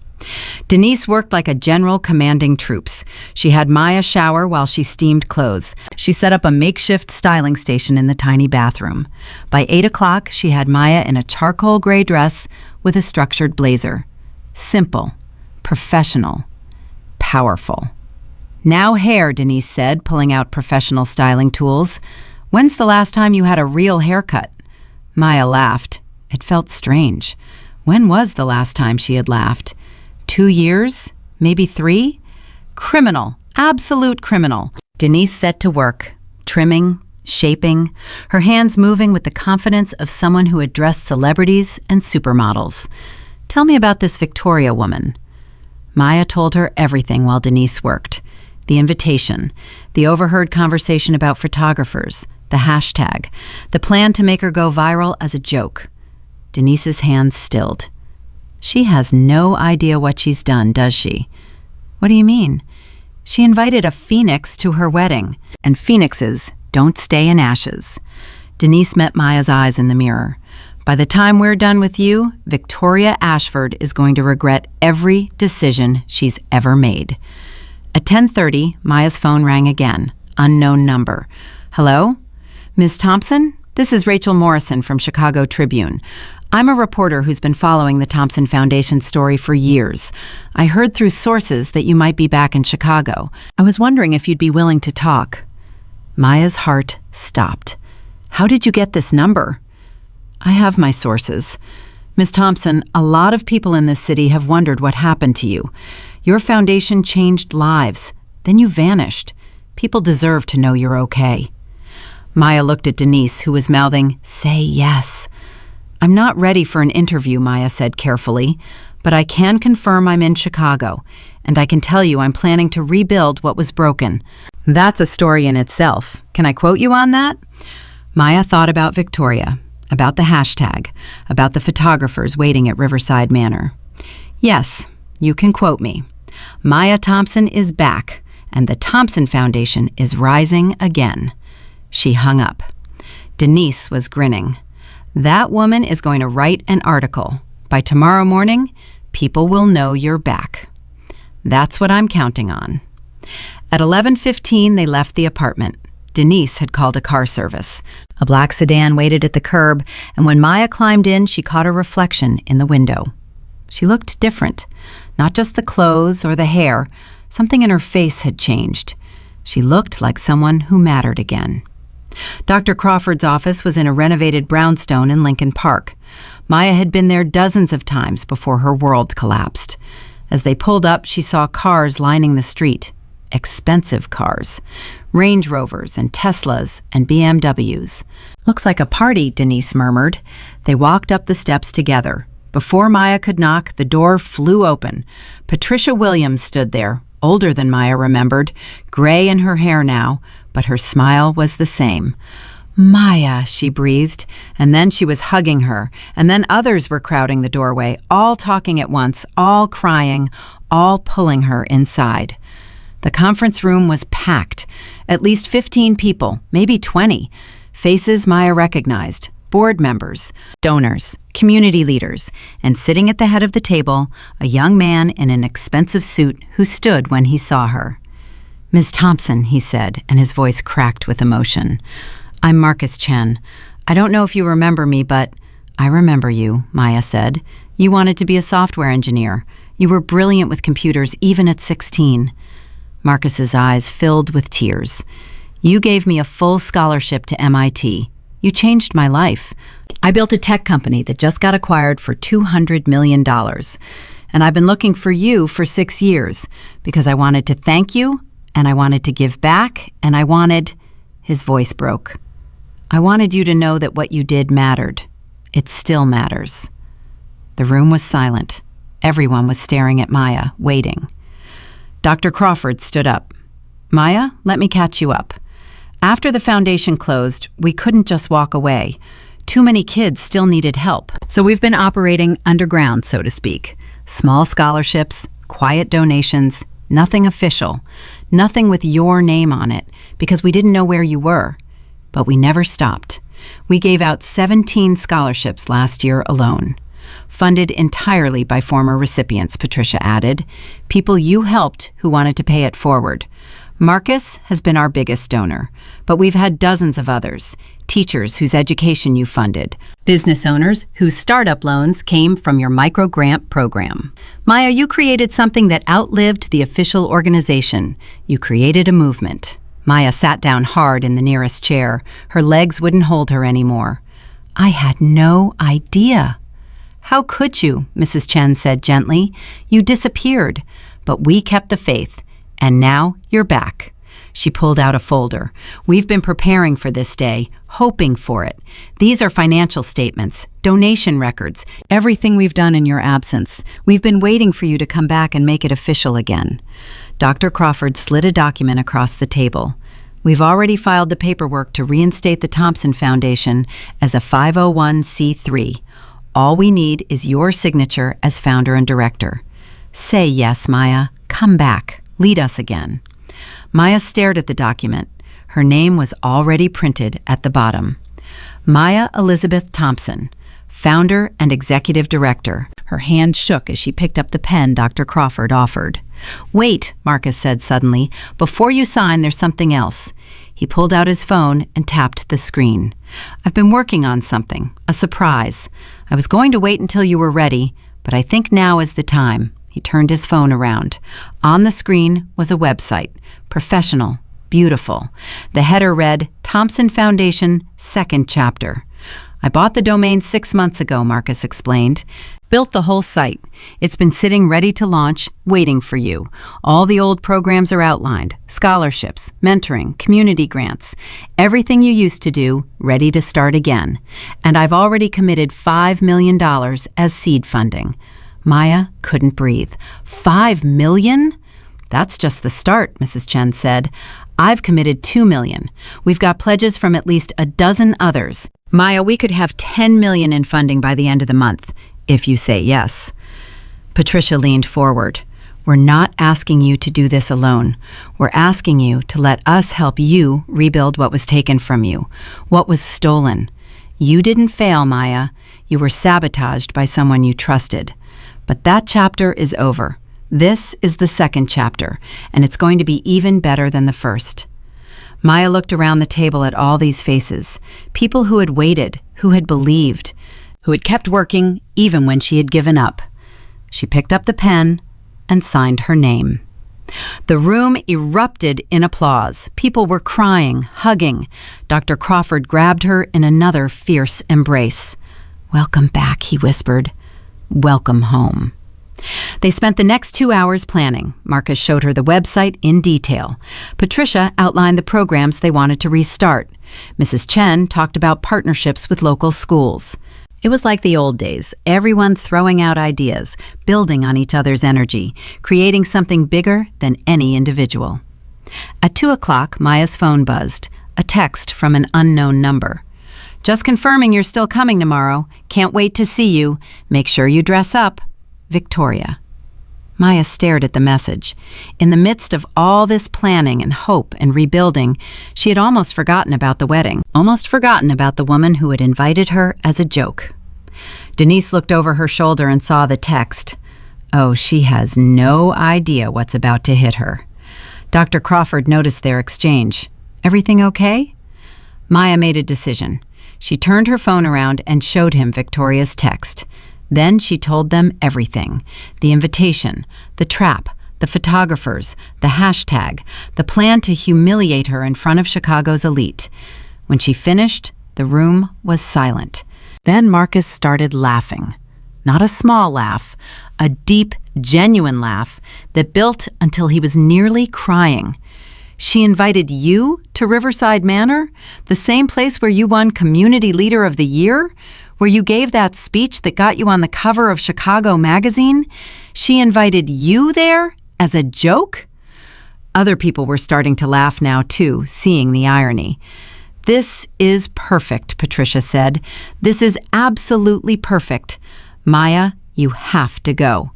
Denise worked like a general commanding troops. She had Maya shower while she steamed clothes. She set up a makeshift styling station in the tiny bathroom. By 8 o'clock, she had Maya in a charcoal gray dress with a structured blazer. Simple, professional, powerful. Now hair, Denise said, pulling out professional styling tools. When's the last time you had a real haircut? Maya laughed. It felt strange. When was the last time she had laughed? 2 years? Maybe 3? Criminal. Absolute criminal. Denise set to work, trimming, shaping, her hands moving with the confidence of someone who had dressed celebrities and supermodels. Tell me about this Victoria woman. Maya told her everything while Denise worked. The invitation, the overheard conversation about photographers, the hashtag, the plan to make her go viral as a joke. Denise's hands stilled. She has no idea what she's done, does she? What do you mean? She invited a phoenix to her wedding, and phoenixes don't stay in ashes. Denise met Maya's eyes in the mirror. By the time we're done with you, Victoria Ashford is going to regret every decision she's ever made. At 10:30, Maya's phone rang again. Unknown number. Hello? Ms. Thompson? This is Rachel Morrison from Chicago Tribune. I'm a reporter who's been following the Thompson Foundation story for years. I heard through sources that you might be back in Chicago. I was wondering if you'd be willing to talk. Maya's heart stopped. How did you get this number? I have my sources. Ms. Thompson, a lot of people in this city have wondered what happened to you. Your foundation changed lives. Then you vanished. People deserve to know you're okay. Maya looked at Denise, who was mouthing, "Say yes." I'm not ready for an interview, Maya said carefully, but I can confirm I'm in Chicago, and I can tell you I'm planning to rebuild what was broken. That's a story in itself. Can I quote you on that? Maya thought about Victoria, about the hashtag, about the photographers waiting at Riverside Manor. Yes, you can quote me. Maya Thompson is back, and the Thompson Foundation is rising again. She hung up. Denise was grinning. That woman is going to write an article. By tomorrow morning, people will know you're back. That's what I'm counting on. At 11:15, they left the apartment. Denise had called a car service. A black sedan waited at the curb, and when Maya climbed in, she caught a reflection in the window. She looked different. Not just the clothes or the hair. Something in her face had changed. She looked like someone who mattered again. Dr. Crawford's office was in a renovated brownstone in Lincoln Park. Maya had been there dozens of times before her world collapsed. As they pulled up, she saw cars lining the street. Expensive cars. Range Rovers and Teslas and BMWs. Looks like a party, Denise murmured. They walked up the steps together. Before Maya could knock, the door flew open. Patricia Williams stood there, older than Maya remembered, gray in her hair now, but her smile was the same. Maya, she breathed, and then she was hugging her, and then others were crowding the doorway, all talking at once, all crying, all pulling her inside. The conference room was packed. At least 15 people, maybe 20. Faces Maya recognized. Board members, donors, community leaders, and sitting at the head of the table, a young man in an expensive suit who stood when he saw her. Ms. Thompson, he said, and his voice cracked with emotion. I'm Marcus Chen. I don't know if you remember me, but I remember you, Maya said. You wanted to be a software engineer. You were brilliant with computers, even at 16. Marcus's eyes filled with tears. You gave me a full scholarship to MIT. You changed my life. I built a tech company that just got acquired for $200 million. And I've been looking for you for 6 years because I wanted to thank you and I wanted to give back, and I wanted— His voice broke. I wanted you to know that what you did mattered. It still matters. The room was silent. Everyone was staring at Maya, waiting. Dr. Crawford stood up. Maya, let me catch you up. After the foundation closed, we couldn't just walk away. Too many kids still needed help. So we've been operating underground, so to speak. Small scholarships, quiet donations, nothing official, nothing with your name on it, because we didn't know where you were. But we never stopped. We gave out 17 scholarships last year alone. Funded entirely by former recipients, Patricia added. People you helped who wanted to pay it forward. Marcus has been our biggest donor, but we've had dozens of others. Teachers whose education you funded. Business owners whose startup loans came from your micro-grant program. Maya, you created something that outlived the official organization. You created a movement. Maya sat down hard in the nearest chair. Her legs wouldn't hold her anymore. I had no idea. How could you? Mrs. Chen said gently. You disappeared, but we kept the faith. And now you're back. She pulled out a folder. We've been preparing for this day, hoping for it. These are financial statements, donation records, everything we've done in your absence. We've been waiting for you to come back and make it official again. Dr. Crawford slid a document across the table. We've already filed the paperwork to reinstate the Thompson Foundation as a 501c3. All we need is your signature as founder and director. Say yes, Maya. Come back. Lead us again. Maya stared at the document. Her name was already printed at the bottom. Maya Elizabeth Thompson, founder and executive director. Her hand shook as she picked up the pen Dr. Crawford offered. Wait, Marcus said suddenly. Before you sign, there's something else. He pulled out his phone and tapped the screen. I've been working on something, a surprise. I was going to wait until you were ready, but I think now is the time. He turned his phone around. On the screen was a website. Professional. Beautiful. The header read, Thompson Foundation, second chapter. I bought the domain 6 months ago, Marcus explained. Built the whole site. It's been sitting ready to launch, waiting for you. All the old programs are outlined. Scholarships, mentoring, community grants. Everything you used to do, ready to start again. And I've already committed $5 million as seed funding. Maya couldn't breathe. $5 million? That's just the start, Mrs. Chen said. I've committed $2 million. We've got pledges from at least a dozen others. Maya, we could have $10 million in funding by the end of the month, if you say yes. Patricia leaned forward. We're not asking you to do this alone. We're asking you to let us help you rebuild what was taken from you, what was stolen. You didn't fail, Maya. You were sabotaged by someone you trusted. But that chapter is over. This is the second chapter, and it's going to be even better than the first. Maya looked around the table at all these faces, people who had waited, who had believed, who had kept working even when she had given up. She picked up the pen and signed her name. The room erupted in applause. People were crying, hugging. Dr. Crawford grabbed her in another fierce embrace. Welcome back, he whispered. Welcome home. They spent the next 2 hours planning. Marcus showed her the website in detail. Patricia outlined the programs they wanted to restart. Mrs. Chen talked about partnerships with local schools. It was like the old days, everyone throwing out ideas, building on each other's energy, creating something bigger than any individual. At 2 o'clock, Maya's phone buzzed, a text from an unknown number. Just confirming you're still coming tomorrow. Can't wait to see you. Make sure you dress up. Victoria. Maya stared at the message. In the midst of all this planning and hope and rebuilding, she had almost forgotten about the wedding, almost forgotten about the woman who had invited her as a joke. Denise looked over her shoulder and saw the text. Oh, she has no idea what's about to hit her. Dr. Crawford noticed their exchange. Everything okay? Maya made a decision. She turned her phone around and showed him Victoria's text. Then she told them everything. The invitation, the trap, the photographers, the hashtag, the plan to humiliate her in front of Chicago's elite. When she finished, the room was silent. Then Marcus started laughing. Not a small laugh, a deep, genuine laugh that built until he was nearly crying. She invited you to Riverside Manor, the same place where you won Community Leader of the Year, where you gave that speech that got you on the cover of Chicago Magazine. She invited you there as a joke? Other people were starting to laugh now, too, seeing the irony. "This is perfect," Patricia said. "This is absolutely perfect. Maya, you have to go."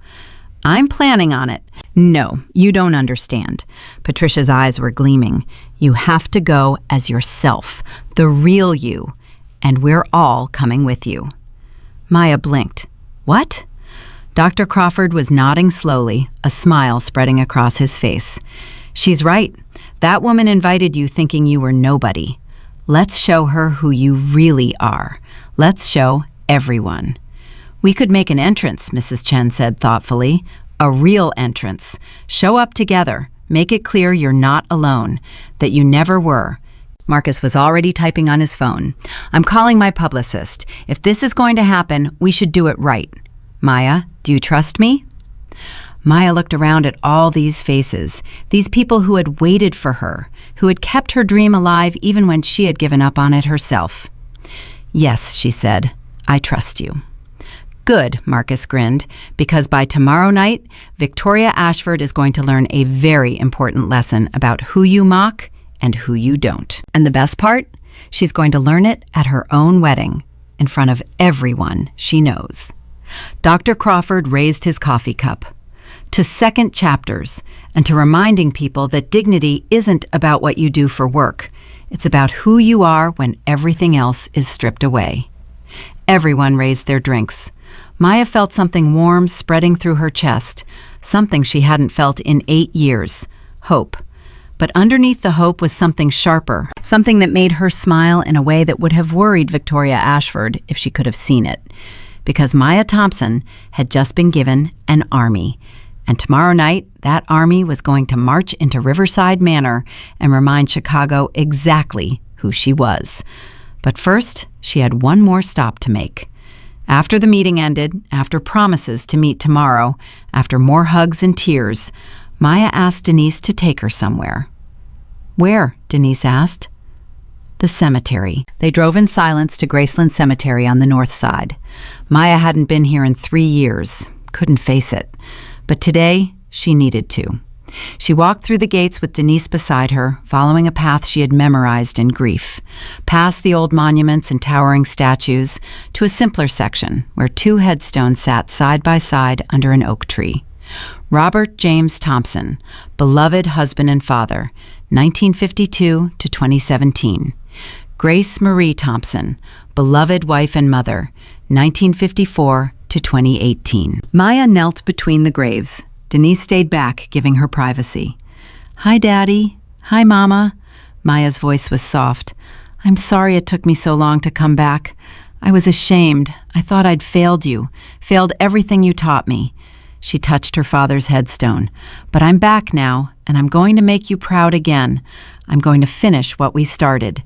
"I'm planning on it." "No, you don't understand." Patricia's eyes were gleaming. "You have to go as yourself, the real you, and we're all coming with you." Maya blinked. "What?" Dr. Crawford was nodding slowly, a smile spreading across his face. "She's right. That woman invited you thinking you were nobody. Let's show her who you really are. Let's show everyone." "We could make an entrance," Mrs. Chen said thoughtfully. "A real entrance. Show up together. Make it clear you're not alone, that you never were." Marcus was already typing on his phone. "I'm calling my publicist. If this is going to happen, we should do it right. Maya, do you trust me?" Maya looked around at all these faces, these people who had waited for her, who had kept her dream alive even when she had given up on it herself. "Yes," she said, "I trust you." "Good," Marcus grinned, "because by tomorrow night, Victoria Ashford is going to learn a very important lesson about who you mock and who you don't. And the best part? She's going to learn it at her own wedding, in front of everyone she knows." Dr. Crawford raised his coffee cup. "To second chapters, and to reminding people that dignity isn't about what you do for work. It's about who you are when everything else is stripped away." Everyone raised their drinks. Maya felt something warm spreading through her chest, something she hadn't felt in 8 years, hope. But underneath the hope was something sharper, something that made her smile in a way that would have worried Victoria Ashford if she could have seen it. Because Maya Thompson had just been given an army. And tomorrow night, that army was going to march into Riverside Manor and remind Chicago exactly who she was. But first, she had one more stop to make. After the meeting ended, after promises to meet tomorrow, after more hugs and tears, Maya asked Denise to take her somewhere. "Where?" Denise asked. "The cemetery." They drove in silence to Graceland Cemetery on the north side. Maya hadn't been here in 3 years, couldn't face it. But today, she needed to. She walked through the gates with Denise beside her, following a path she had memorized in grief, past the old monuments and towering statues, to a simpler section where 2 headstones sat side by side under an oak tree. Robert James Thompson, beloved husband and father, 1952 to 2017. Grace Marie Thompson, beloved wife and mother, 1954 to 2018. Maya knelt between the graves. Denise stayed back, giving her privacy. "Hi, Daddy. Hi, Mama." Maya's voice was soft. "I'm sorry it took me so long to come back. I was ashamed. I thought I'd failed you, failed everything you taught me." She touched her father's headstone. "But I'm back now, and I'm going to make you proud again. I'm going to finish what we started."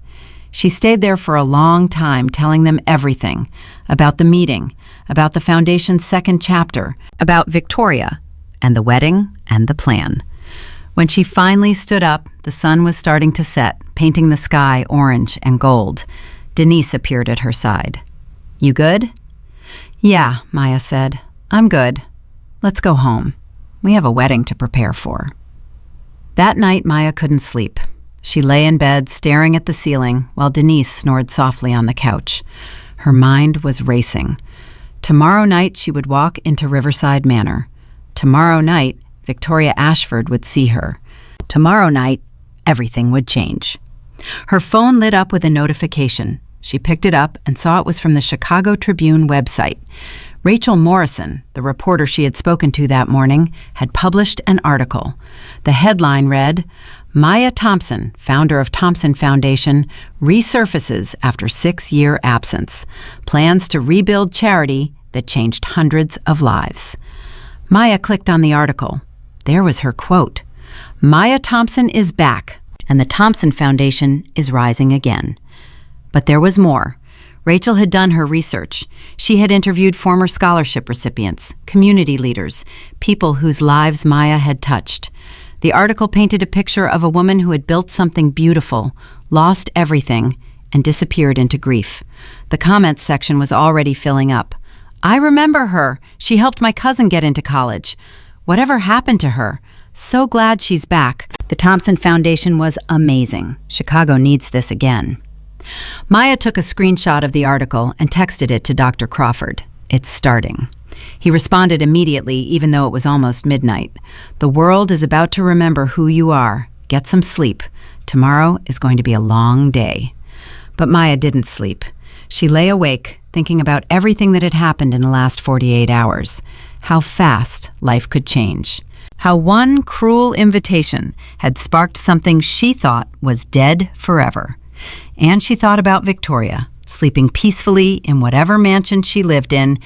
She stayed there for a long time, telling them everything, about the meeting, about the Foundation's second chapter, about Victoria, and the wedding, and the plan. When she finally stood up, the sun was starting to set, painting the sky orange and gold. Denise appeared at her side. "You good?" "Yeah," Maya said. "I'm good. Let's go home. We have a wedding to prepare for." That night, Maya couldn't sleep. She lay in bed, staring at the ceiling, while Denise snored softly on the couch. Her mind was racing. Tomorrow night, she would walk into Riverside Manor. Tomorrow night, Victoria Ashford would see her. Tomorrow night, everything would change. Her phone lit up with a notification. She picked it up and saw it was from the Chicago Tribune website. Rachel Morrison, the reporter she had spoken to that morning, had published an article. The headline read, "Maya Thompson, founder of Thompson Foundation, resurfaces after 6-year absence. Plans to rebuild charity that changed hundreds of lives." Maya clicked on the article. There was her quote. "Maya Thompson is back, and the Thompson Foundation is rising again." But there was more. Rachel had done her research. She had interviewed former scholarship recipients, community leaders, people whose lives Maya had touched. The article painted a picture of a woman who had built something beautiful, lost everything, and disappeared into grief. The comments section was already filling up. "I remember her. She helped my cousin get into college. Whatever happened to her? So glad she's back. The Thompson Foundation was amazing. Chicago needs this again." Maya took a screenshot of the article and texted it to Dr. Crawford. "It's starting." He responded immediately, even though it was almost midnight. "The world is about to remember who you are. Get some sleep. Tomorrow is going to be a long day." But Maya didn't sleep. She lay awake, thinking about everything that had happened in the last 48 hours. How fast life could change. How one cruel invitation had sparked something she thought was dead forever. And she thought about Victoria, sleeping peacefully in whatever mansion she lived in,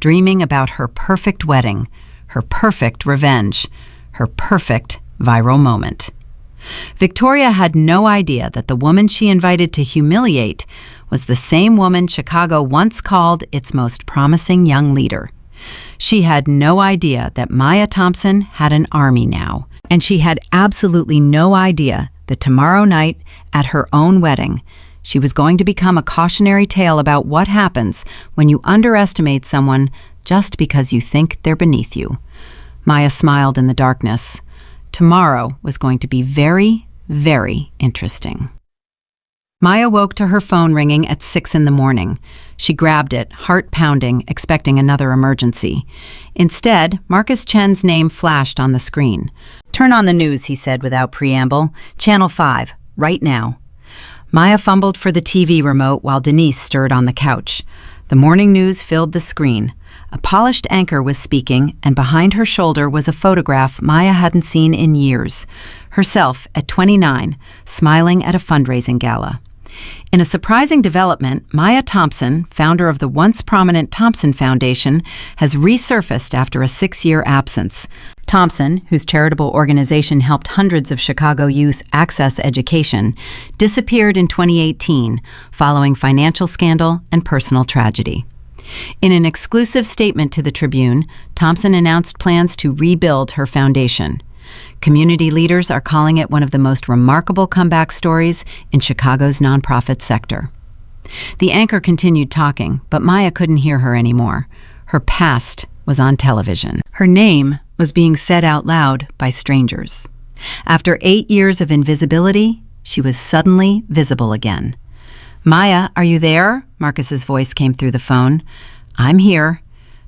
dreaming about her perfect wedding, her perfect revenge, her perfect viral moment. Victoria had no idea that the woman she invited to humiliate was the same woman Chicago once called its most promising young leader. She had no idea that Maya Thompson had an army now, and she had absolutely no idea that tomorrow night, at her own wedding, she was going to become a cautionary tale about what happens when you underestimate someone just because you think they're beneath you. Maya smiled in the darkness. Tomorrow was going to be very, very interesting. Maya woke to her phone ringing at 6 in the morning. She grabbed it, heart pounding, expecting another emergency. Instead, Marcus Chen's name flashed on the screen. "Turn on the news," he said without preamble. "Channel 5, right now." Maya fumbled for the TV remote while Denise stirred on the couch. The morning news filled the screen. A polished anchor was speaking, and behind her shoulder was a photograph Maya hadn't seen in years. Herself, at 29, smiling at a fundraising gala. In a surprising development, Maya Thompson, founder of the once prominent Thompson Foundation, has resurfaced after a 6-year absence. Thompson, whose charitable organization helped hundreds of Chicago youth access education, disappeared in 2018 following financial scandal and personal tragedy. In an exclusive statement to the Tribune, Thompson announced plans to rebuild her foundation. Community leaders are calling it one of the most remarkable comeback stories in Chicago's nonprofit sector. The anchor continued talking, but Maya couldn't hear her anymore. Her past was on television. Her name was being said out loud by strangers. After 8 years of invisibility, she was suddenly visible again. "Maya, are you there?" Marcus's voice came through the phone. "I'm here."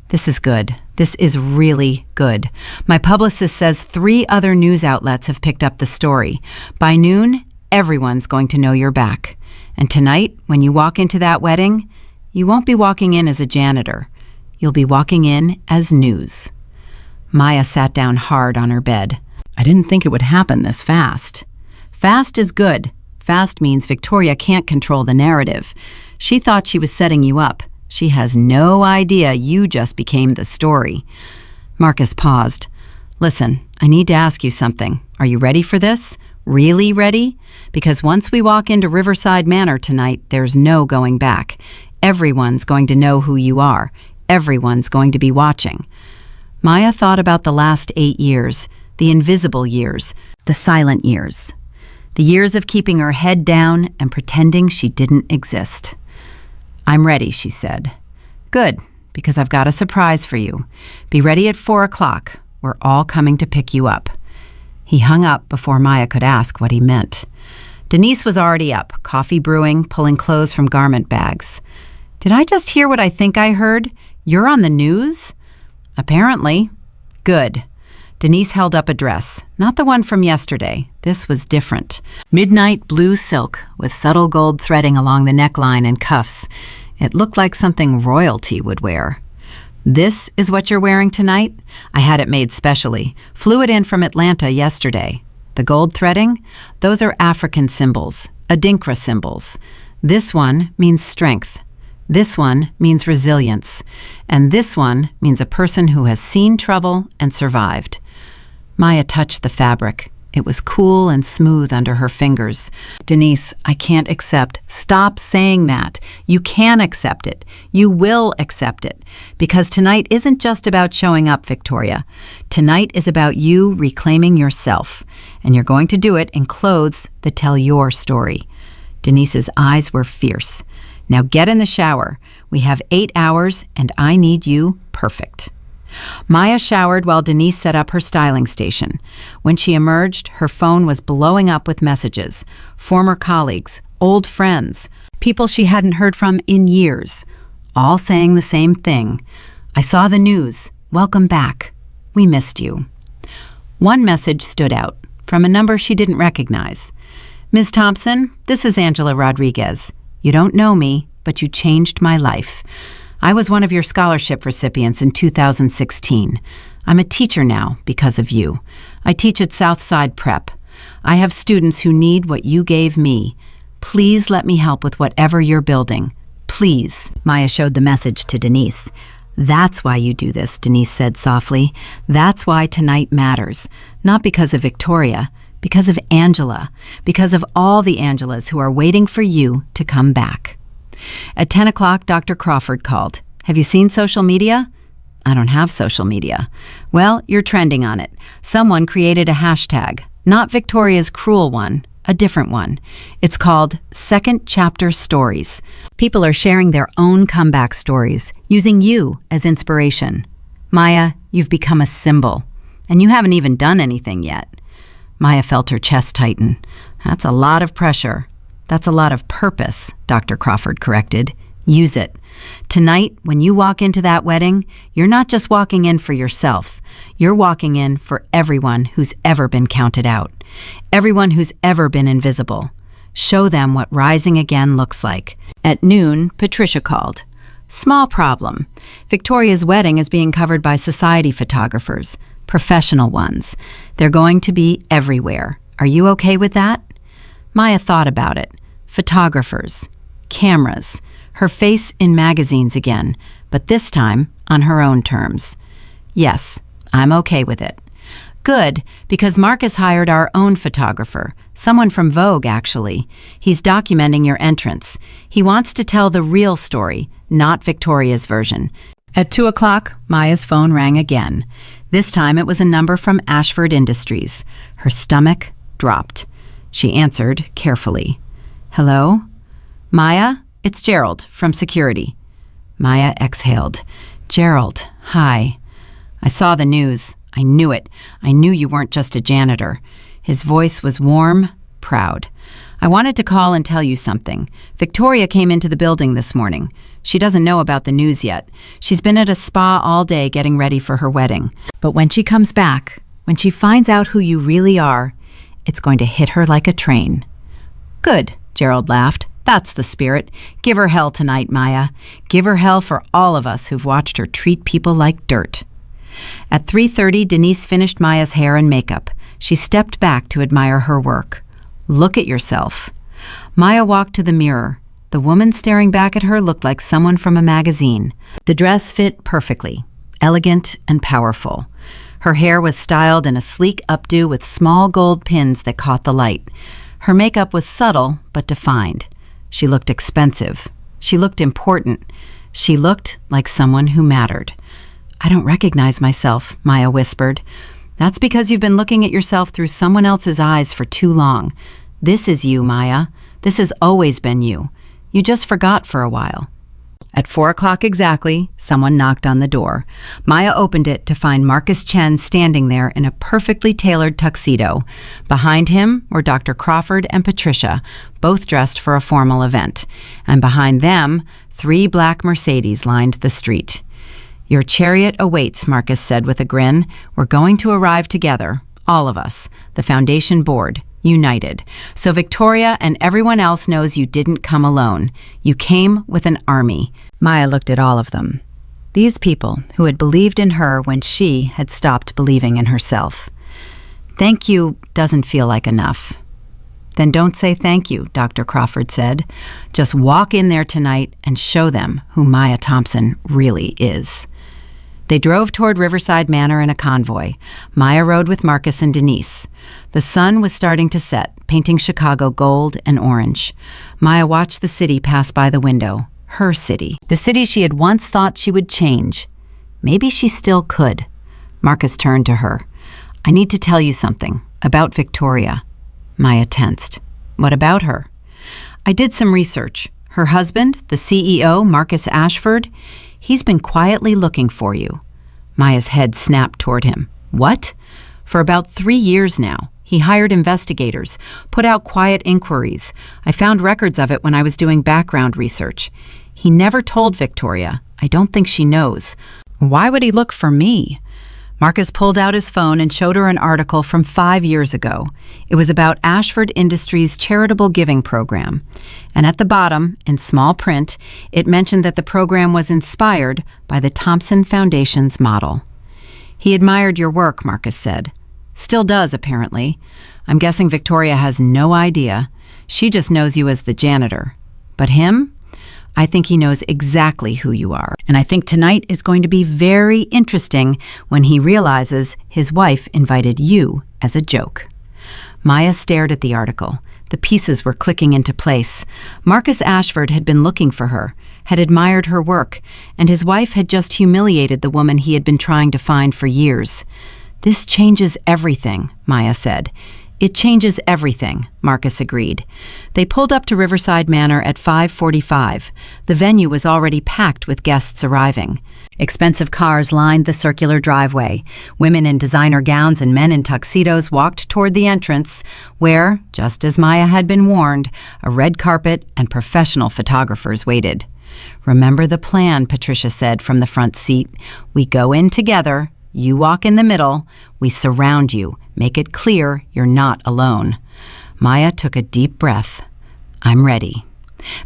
"This is good. This is really good. My publicist says 3 other news outlets have picked up the story. By noon, everyone's going to know you're back. And tonight, when you walk into that wedding, you won't be walking in as a janitor. You'll be walking in as news." Maya sat down hard on her bed. "I didn't think it would happen this fast." "Fast is good. Fast means Victoria can't control the narrative. She thought she was setting you up. She has no idea you just became the story." Marcus paused. "Listen, I need to ask you something. Are you ready for this? Really ready? Because once we walk into Riverside Manor tonight, there's no going back. Everyone's going to know who you are. Everyone's going to be watching." Maya thought about the last 8 years, the invisible years, the silent years. The years of keeping her head down and pretending she didn't exist. "I'm ready," she said. "Good, because I've got a surprise for you. Be ready at 4 o'clock. We're all coming to pick you up." He hung up before Maya could ask what he meant. Denise was already up, coffee brewing, pulling clothes from garment bags. "Did I just hear what I think I heard? You're on the news?" "Apparently." "Good." Denise held up a dress, not the one from yesterday. This was different. Midnight blue silk with subtle gold threading along the neckline and cuffs. It looked like something royalty would wear. "This is what you're wearing tonight? I had it made specially. Flew it in from Atlanta yesterday. The gold threading? Those are African symbols, Adinkra symbols. This one means strength. This one means resilience. And this one means a person who has seen trouble and survived." Maya touched the fabric. It was cool and smooth under her fingers. Denise, I can't accept. Stop saying that. You can accept it. You will accept it. Because tonight isn't just about showing up, Victoria. Tonight is about you reclaiming yourself. And you're going to do it in clothes that tell your story. Denise's eyes were fierce. Now get in the shower. We have 8 hours, and I need you perfect. Maya showered while Denise set up her styling station. When she emerged, her phone was blowing up with messages. Former colleagues, old friends, people she hadn't heard from in years, all saying the same thing. I saw the news. Welcome back. We missed you. One message stood out, from a number she didn't recognize. Ms. Thompson, this is Angela Rodriguez. You don't know me, but you changed my life. I was one of your scholarship recipients in 2016. I'm a teacher now because of you. I teach at Southside Prep. I have students who need what you gave me. Please let me help with whatever you're building. Please. Maya showed the message to Denise. That's why you do this, Denise said softly. That's why tonight matters. Not because of Victoria, because of Angela, because of all the Angelas who are waiting for you to come back. At 10 o'clock, Dr. Crawford called. Have you seen social media? I don't have social media. Well, you're trending on it. Someone created a hashtag, not Victoria's cruel one, a different one. It's called Second Chapter Stories. People are sharing their own comeback stories, using you as inspiration. Maya, you've become a symbol, and you haven't even done anything yet. Maya felt her chest tighten. That's a lot of pressure. That's a lot of purpose, Dr. Crawford corrected. Use it. Tonight, when you walk into that wedding, you're not just walking in for yourself. You're walking in for everyone who's ever been counted out. Everyone who's ever been invisible. Show them what rising again looks like. At noon, Patricia called. Small problem. Victoria's wedding is being covered by society photographers, professional ones. They're going to be everywhere. Are you okay with that? Maya thought about it. Photographers, cameras, her face in magazines again, but this time on her own terms. Yes, I'm okay with it. Good, because Marcus hired our own photographer, someone from Vogue, actually. He's documenting your entrance. He wants to tell the real story, not Victoria's version. At 2 o'clock, Maya's phone rang again. This time it was a number from Ashford Industries. Her stomach dropped. She answered carefully. Hello? Maya, it's Gerald from security. Maya exhaled. Gerald, hi. I saw the news. I knew it. I knew you weren't just a janitor. His voice was warm, proud. I wanted to call and tell you something. Victoria came into the building this morning. She doesn't know about the news yet. She's been at a spa all day getting ready for her wedding. But when she comes back, when she finds out who you really are, it's going to hit her like a train. Good, Gerald laughed. That's the spirit. Give her hell tonight, Maya. Give her hell for all of us who've watched her treat people like dirt. At 3:30, Denise finished Maya's hair and makeup. She stepped back to admire her work. Look at yourself. Maya walked to the mirror. The woman staring back at her looked like someone from a magazine. The dress fit perfectly, elegant and powerful. Her hair was styled in a sleek updo with small gold pins that caught the light. Her makeup was subtle but defined. She looked expensive. She looked important. She looked like someone who mattered. I don't recognize myself, Maya whispered. That's because you've been looking at yourself through someone else's eyes for too long. This is you, Maya. This has always been you. You just forgot for a while. At 4 o'clock exactly, someone knocked on the door. Maya opened it to find Marcus Chen standing there in a perfectly tailored tuxedo. Behind him were Dr. Crawford and Patricia, both dressed for a formal event. And behind them, 3 black Mercedes lined the street. Your chariot awaits, Marcus said with a grin. We're going to arrive together, all of us, the foundation board, united. So Victoria and everyone else knows you didn't come alone. You came with an army. Maya looked at all of them. These people who had believed in her when she had stopped believing in herself. Thank you doesn't feel like enough. Then don't say thank you, Dr. Crawford said. Just walk in there tonight and show them who Maya Thompson really is. They drove toward Riverside Manor in a convoy. Maya rode with Marcus and Denise. The sun was starting to set, painting Chicago gold and orange. Maya watched the city pass by the window. Her city. The city she had once thought she would change. Maybe she still could. Marcus turned to her. "I need to tell you something. About Victoria." Maya tensed. "What about her?" "I did some research. Her husband, the CEO, Marcus Ashford, he's been quietly looking for you." Maya's head snapped toward him. "What?" "For about 3 years now. He hired investigators, put out quiet inquiries. I found records of it when I was doing background research. He never told Victoria. I don't think she knows." "Why would he look for me?" Marcus pulled out his phone and showed her an article from 5 years ago. It was about Ashford Industries' charitable giving program. And at the bottom, in small print, it mentioned that the program was inspired by the Thompson Foundation's model. "He admired your work," Marcus said. "Still does, apparently. I'm guessing Victoria has no idea. She just knows you as the janitor. But him? I think he knows exactly who you are. And I think tonight is going to be very interesting when he realizes his wife invited you as a joke." Maya stared at the article. The pieces were clicking into place. Marcus Ashford had been looking for her, had admired her work, and his wife had just humiliated the woman he had been trying to find for years. "This changes everything," Maya said. "It changes everything," Marcus agreed. They pulled up to Riverside Manor at 5:45. The venue was already packed with guests arriving. Expensive cars lined the circular driveway. Women in designer gowns and men in tuxedos walked toward the entrance, where, just as Maya had been warned, a red carpet and professional photographers waited. "Remember the plan," Patricia said from the front seat. "We go in together. You walk in the middle. We surround you. Make it clear you're not alone." Maya took a deep breath. "I'm ready."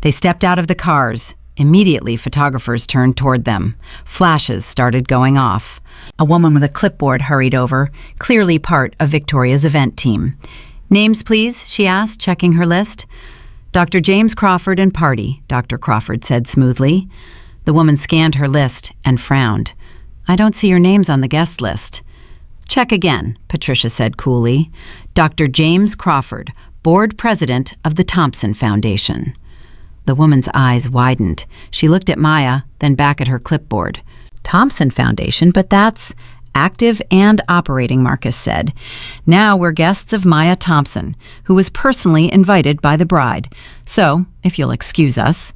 They stepped out of the cars. Immediately, photographers turned toward them. Flashes started going off. A woman with a clipboard hurried over, clearly part of Victoria's event team. "Names, please," she asked, checking her list. "Dr. James Crawford and party," Dr. Crawford said smoothly. The woman scanned her list and frowned. "I don't see your names on the guest list." "Check again," Patricia said coolly. "Dr. James Crawford, board president of the Thompson Foundation." The woman's eyes widened. She looked at Maya, then back at her clipboard. "Thompson Foundation, but that's active and operating," Marcus said. "Now we're guests of Maya Thompson, who was personally invited by the bride. So, if you'll excuse us."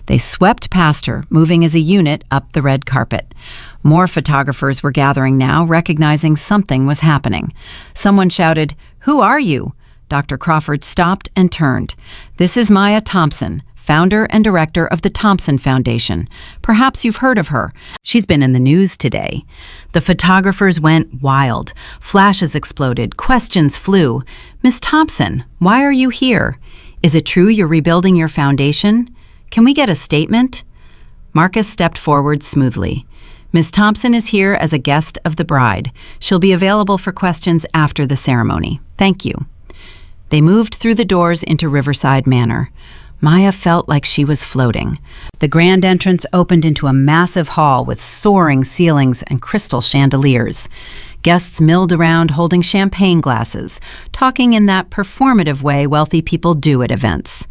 They swept past her, moving as a unit up the red carpet. More photographers were gathering now, recognizing something was happening. Someone shouted, "Who are you?" Dr. Crawford stopped and turned. "This is Maya Thompson, founder and director of the Thompson Foundation. Perhaps you've heard of her. She's been in the news today." The photographers went wild. Flashes exploded. Questions flew. "Miss Thompson, why are you here? Is it true you're rebuilding your foundation? Can we get a statement?" Marcus stepped forward smoothly. "Miss Thompson is here as a guest of the bride. She'll be available for questions after the ceremony. Thank you." They moved through the doors into Riverside Manor. Maya felt like she was floating. The grand entrance opened into a massive hall with soaring ceilings and crystal chandeliers. Guests milled around holding champagne glasses, talking in that performative way wealthy people do at events.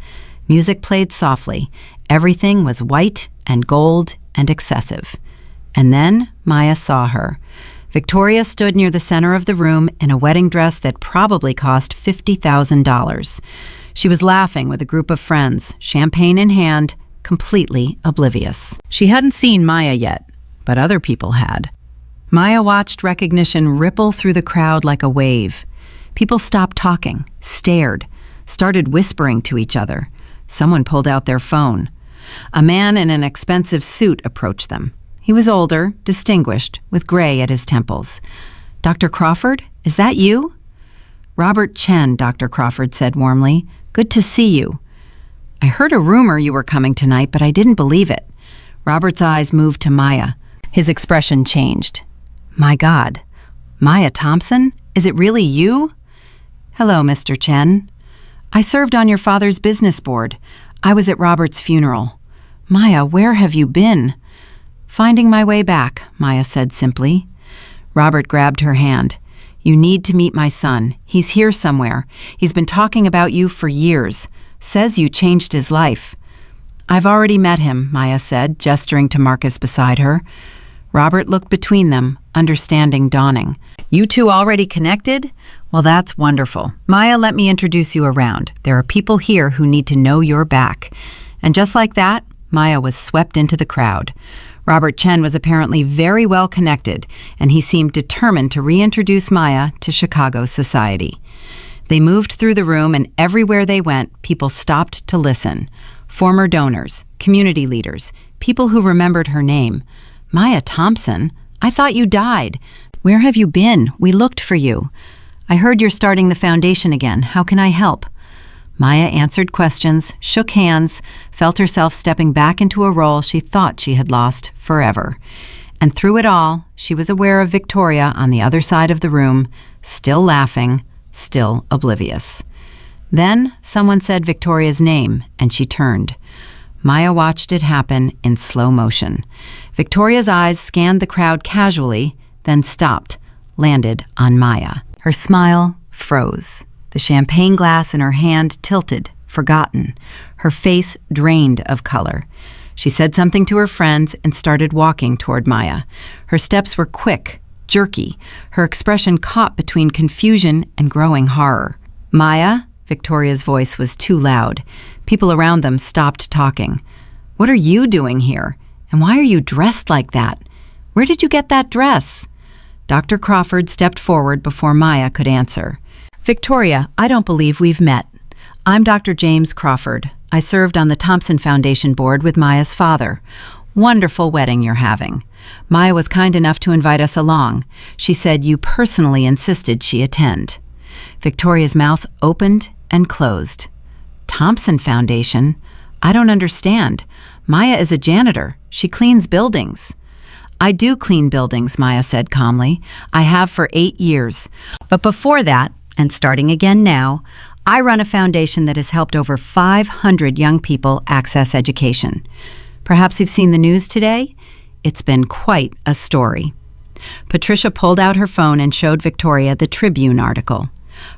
Music played softly. Everything was white and gold and excessive. And then Maya saw her. Victoria stood near the center of the room in a wedding dress that probably cost $50,000. She was laughing with a group of friends, champagne in hand, completely oblivious. She hadn't seen Maya yet, but other people had. Maya watched recognition ripple through the crowd like a wave. People stopped talking, stared, started whispering to each other. Someone pulled out their phone. A man in an expensive suit approached them. He was older, distinguished, with gray at his temples. "Dr. Crawford, is that you?" "Robert Chen," Dr. Crawford said warmly. "Good to see you." "I heard a rumor you were coming tonight, but I didn't believe it." Robert's eyes moved to Maya. His expression changed. "My God. Maya Thompson? Is it really you?" "Hello, Mr. Chen. I served on your father's business board. I was at Robert's funeral." "Maya, where have you been?" "Finding my way back," Maya said simply. Robert grabbed her hand. "You need to meet my son. He's here somewhere. He's been talking about you for years. Says you changed his life." "I've already met him," Maya said, gesturing to Marcus beside her. Robert looked between them, understanding dawning. "You two already connected? Well, that's wonderful. Maya, let me introduce you around. There are people here who need to know you're back." And just like that, Maya was swept into the crowd. Robert Chen was apparently very well connected, and he seemed determined to reintroduce Maya to Chicago society. They moved through the room, and everywhere they went, people stopped to listen. Former donors, community leaders, people who remembered her name. "Maya Thompson? I thought you died. Where have you been? We looked for you. I heard you're starting the foundation again. How can I help?" Maya answered questions, shook hands, felt herself stepping back into a role she thought she had lost forever. And through it all, she was aware of Victoria on the other side of the room, still laughing, still oblivious. Then someone said Victoria's name, and she turned. Maya watched it happen in slow motion. Victoria's eyes scanned the crowd casually, then stopped, landed on Maya. Her smile froze. The champagne glass in her hand tilted, forgotten. Her face drained of color. She said something to her friends and started walking toward Maya. Her steps were quick, jerky, her expression caught between confusion and growing horror. "Maya?" Victoria's voice was too loud. People around them stopped talking. "What are you doing here? And why are you dressed like that? Where did you get that dress?" Dr. Crawford stepped forward before Maya could answer. "Victoria, I don't believe we've met. I'm Dr. James Crawford. I served on the Thompson Foundation board with Maya's father. Wonderful wedding you're having. Maya was kind enough to invite us along. She said you personally insisted she attend." Victoria's mouth opened and closed. "Thompson Foundation? I don't understand. Maya is a janitor. She cleans buildings." "I do clean buildings," Maya said calmly. "I have for 8 years. But before that, and starting again now, I run a foundation that has helped over 500 young people access education. Perhaps you've seen the news today? It's been quite a story." Patricia pulled out her phone and showed Victoria the Tribune article.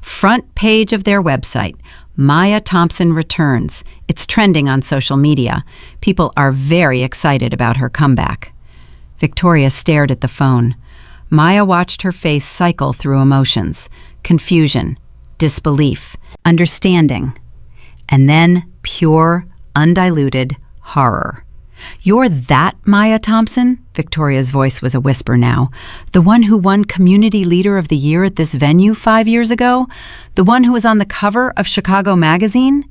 Front page of their website, Maya Thompson returns. It's trending on social media. People are very excited about her comeback. Victoria stared at the phone. Maya watched her face cycle through emotions: confusion, disbelief, understanding, and then pure, undiluted horror. "You're that Maya Thompson?" Victoria's voice was a whisper now. "The one who won Community Leader of the Year at this venue 5 years ago? The one who was on the cover of Chicago Magazine?"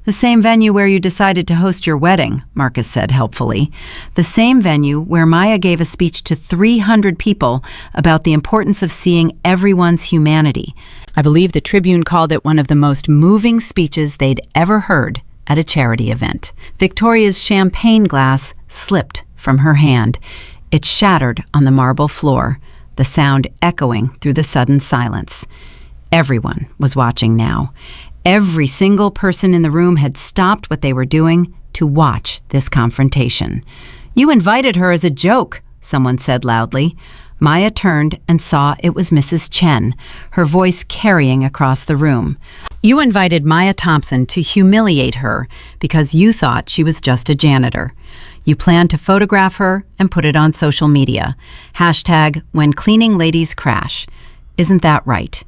"The same venue where you decided to host your wedding," Marcus said helpfully. "The same venue where Maya gave a speech to 300 people about the importance of seeing everyone's humanity. I believe the Tribune called it one of the most moving speeches they'd ever heard at a charity event." Victoria's champagne glass slipped from her hand. It shattered on the marble floor, the sound echoing through the sudden silence. Everyone was watching now. Every single person in the room had stopped what they were doing to watch this confrontation. "You invited her as a joke," someone said loudly. Maya turned and saw it was Mrs. Chen, her voice carrying across the room. "You invited Maya Thompson to humiliate her because you thought she was just a janitor. You planned to photograph her and put it on social media. #WhenCleaningLadiesCrash. Isn't that right?"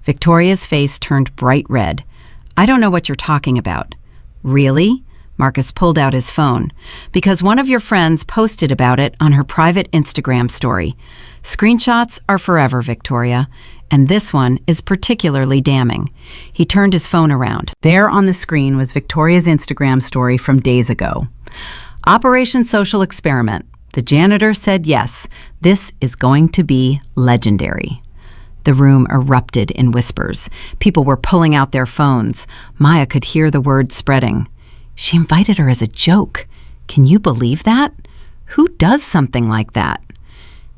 Victoria's face turned bright red. "I don't know what you're talking about." "Really?" Marcus pulled out his phone. "Because one of your friends posted about it on her private Instagram story. Screenshots are forever, Victoria, and this one is particularly damning." He turned his phone around. There on the screen was Victoria's Instagram story from days ago. "Operation Social Experiment. The janitor said yes. This is going to be legendary." The room erupted in whispers. People were pulling out their phones. Maya could hear the word spreading. She invited her as a joke. Can you believe that? Who does something like that?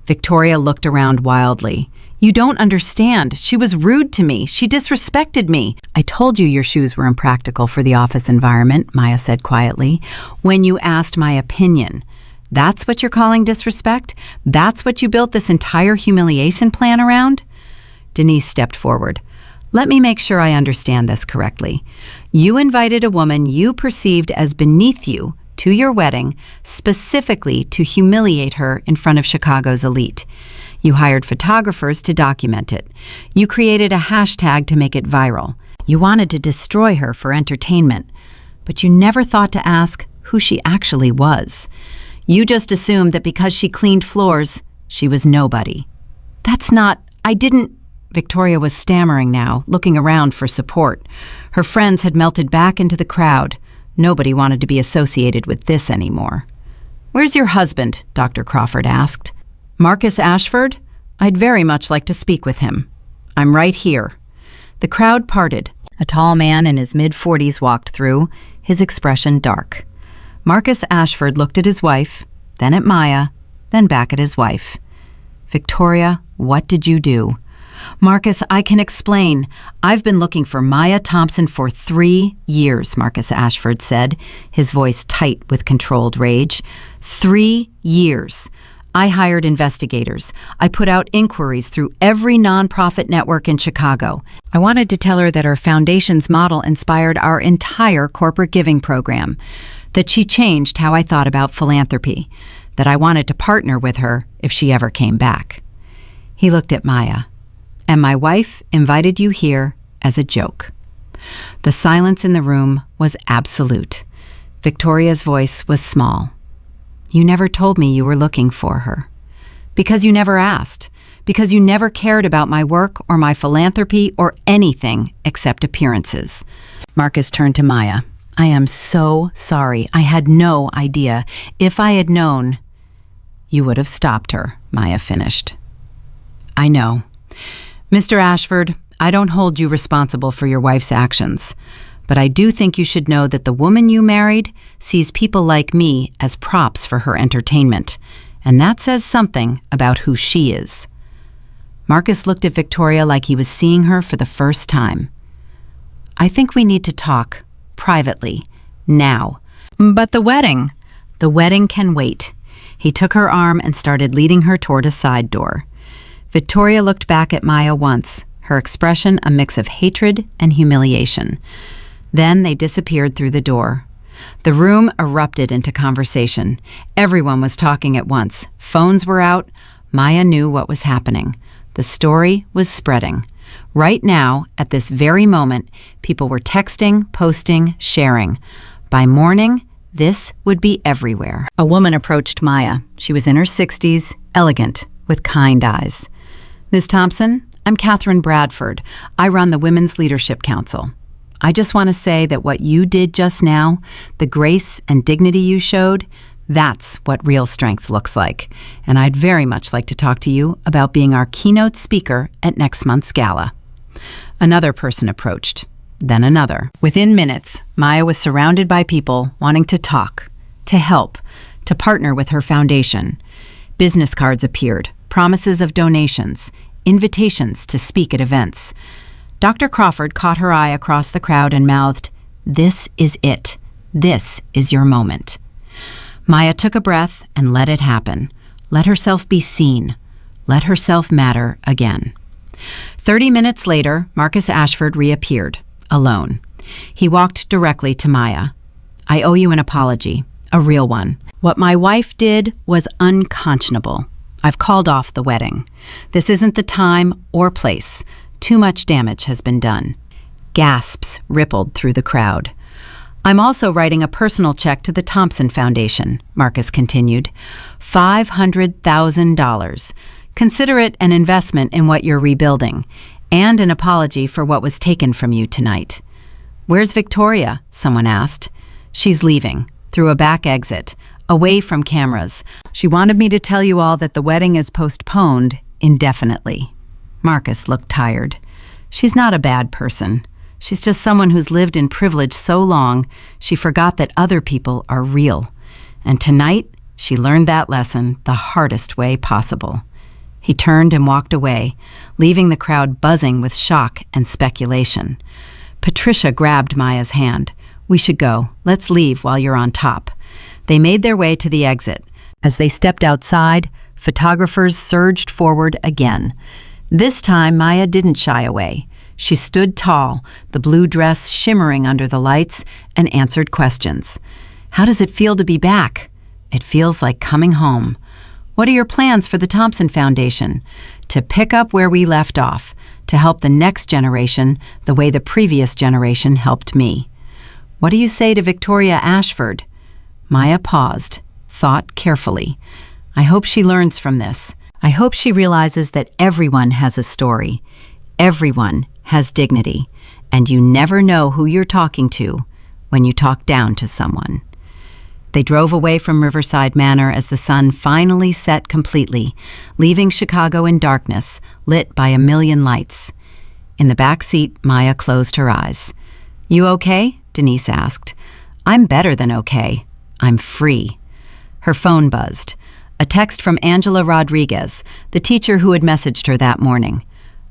Victoria looked around wildly. "You don't understand. She was rude to me. She disrespected me." "I told you your shoes were impractical for the office environment," Maya said quietly, "when you asked my opinion. That's what you're calling disrespect? That's what you built this entire humiliation plan around? Denise stepped forward. Let me make sure I understand this correctly. You invited a woman you perceived as beneath you to your wedding specifically to humiliate her in front of Chicago's elite. You hired photographers to document it. You created a hashtag to make it viral. You wanted to destroy her for entertainment, but you never thought to ask who she actually was. You just assumed that because she cleaned floors, she was nobody. I didn't. Victoria was stammering now, looking around for support. Her friends had melted back into the crowd. Nobody wanted to be associated with this anymore. Where's your husband? Dr. Crawford asked. Marcus Ashford? I'd very much like to speak with him. I'm right here. The crowd parted. A tall man in his mid-40s walked through, his expression dark. Marcus Ashford looked at his wife, then at Maya, then back at his wife. Victoria, what did you do? Marcus, I can explain. I've been looking for Maya Thompson for 3 years, Marcus Ashford said, his voice tight with controlled rage. 3 years. I hired investigators. I put out inquiries through every nonprofit network in Chicago. I wanted to tell her that her foundation's model inspired our entire corporate giving program, that she changed how I thought about philanthropy, that I wanted to partner with her if she ever came back. He looked at Maya. And my wife invited you here as a joke. The silence in the room was absolute. Victoria's voice was small. You never told me you were looking for her. Because you never asked. Because you never cared about my work or my philanthropy or anything except appearances. Marcus turned to Maya. I am so sorry. I had no idea. If I had known, you would have stopped her, Maya finished. I know. Mr. Ashford, I don't hold you responsible for your wife's actions, but I do think you should know that the woman you married sees people like me as props for her entertainment, and that says something about who she is. Marcus looked at Victoria like he was seeing her for the first time. I think we need to talk, privately, now. But the wedding can wait. He took her arm and started leading her toward a side door. Victoria looked back at Maya once, her expression a mix of hatred and humiliation. Then they disappeared through the door. The room erupted into conversation. Everyone was talking at once. Phones were out. Maya knew what was happening. The story was spreading. Right now, at this very moment, people were texting, posting, sharing. By morning, this would be everywhere. A woman approached Maya. She was in her 60s, elegant, with kind eyes. Ms. Thompson, I'm Catherine Bradford. I run the Women's Leadership Council. I just want to say that what you did just now, the grace and dignity you showed, that's what real strength looks like. And I'd very much like to talk to you about being our keynote speaker at next month's gala. Another person approached, then another. Within minutes, Maya was surrounded by people wanting to talk, to help, to partner with her foundation. Business cards appeared. Promises of donations, invitations to speak at events. Dr. Crawford caught her eye across the crowd and mouthed, "This is it. This is your moment." Maya took a breath and let it happen. Let herself be seen. Let herself matter again. 30 minutes later, Marcus Ashford reappeared, alone. He walked directly to Maya. I owe you an apology, a real one. What my wife did was unconscionable. I've called off the wedding. This isn't the time or place. Too much damage has been done. Gasps rippled through the crowd. I'm also writing a personal check to the Thompson Foundation, Marcus continued. $500,000. Consider it an investment in what you're rebuilding, and an apology for what was taken from you tonight. Where's Victoria? Someone asked. She's leaving, through a back exit, away from cameras. She wanted me to tell you all that the wedding is postponed indefinitely. Marcus looked tired. She's not a bad person. She's just someone who's lived in privilege so long, she forgot that other people are real. And tonight, she learned that lesson the hardest way possible. He turned and walked away, leaving the crowd buzzing with shock and speculation. Patricia grabbed Maya's hand. We should go. Let's leave while you're on top. They made their way to the exit. As they stepped outside, photographers surged forward again. This time, Maya didn't shy away. She stood tall, the blue dress shimmering under the lights, and answered questions. How does it feel to be back? It feels like coming home. What are your plans for the Thompson Foundation? To pick up where we left off, to help the next generation the way the previous generation helped me. What do you say to Victoria Ashford? Maya paused, thought carefully. I hope she learns from this. I hope she realizes that everyone has a story. Everyone has dignity, and you never know who you're talking to when you talk down to someone. They drove away from Riverside Manor as the sun finally set completely, leaving Chicago in darkness, lit by a million lights. In the back seat, Maya closed her eyes. You okay? Denise asked. I'm better than okay. I'm free. Her phone buzzed. A text from Angela Rodriguez, the teacher who had messaged her that morning.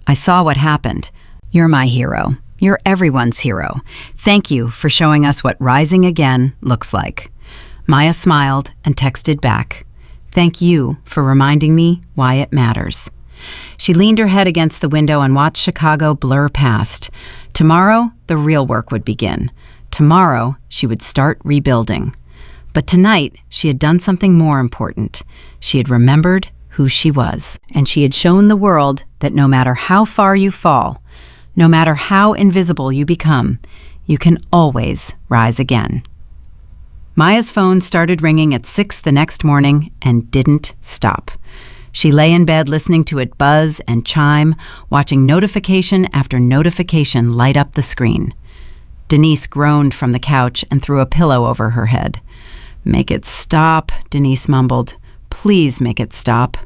I saw what happened. You're my hero. You're everyone's hero. Thank you for showing us what rising again looks like. Maya smiled and texted back. Thank you for reminding me why it matters. She leaned her head against the window and watched Chicago blur past. Tomorrow, the real work would begin. Tomorrow, she would start rebuilding. But tonight, she had done something more important. She had remembered who she was, and she had shown the world that no matter how far you fall, no matter how invisible you become, you can always rise again. Maya's phone started ringing at 6 the next morning and didn't stop. She lay in bed listening to it buzz and chime, watching notification after notification light up the screen. Denise groaned from the couch and threw a pillow over her head. Make it stop, Denise mumbled. Please make it stop.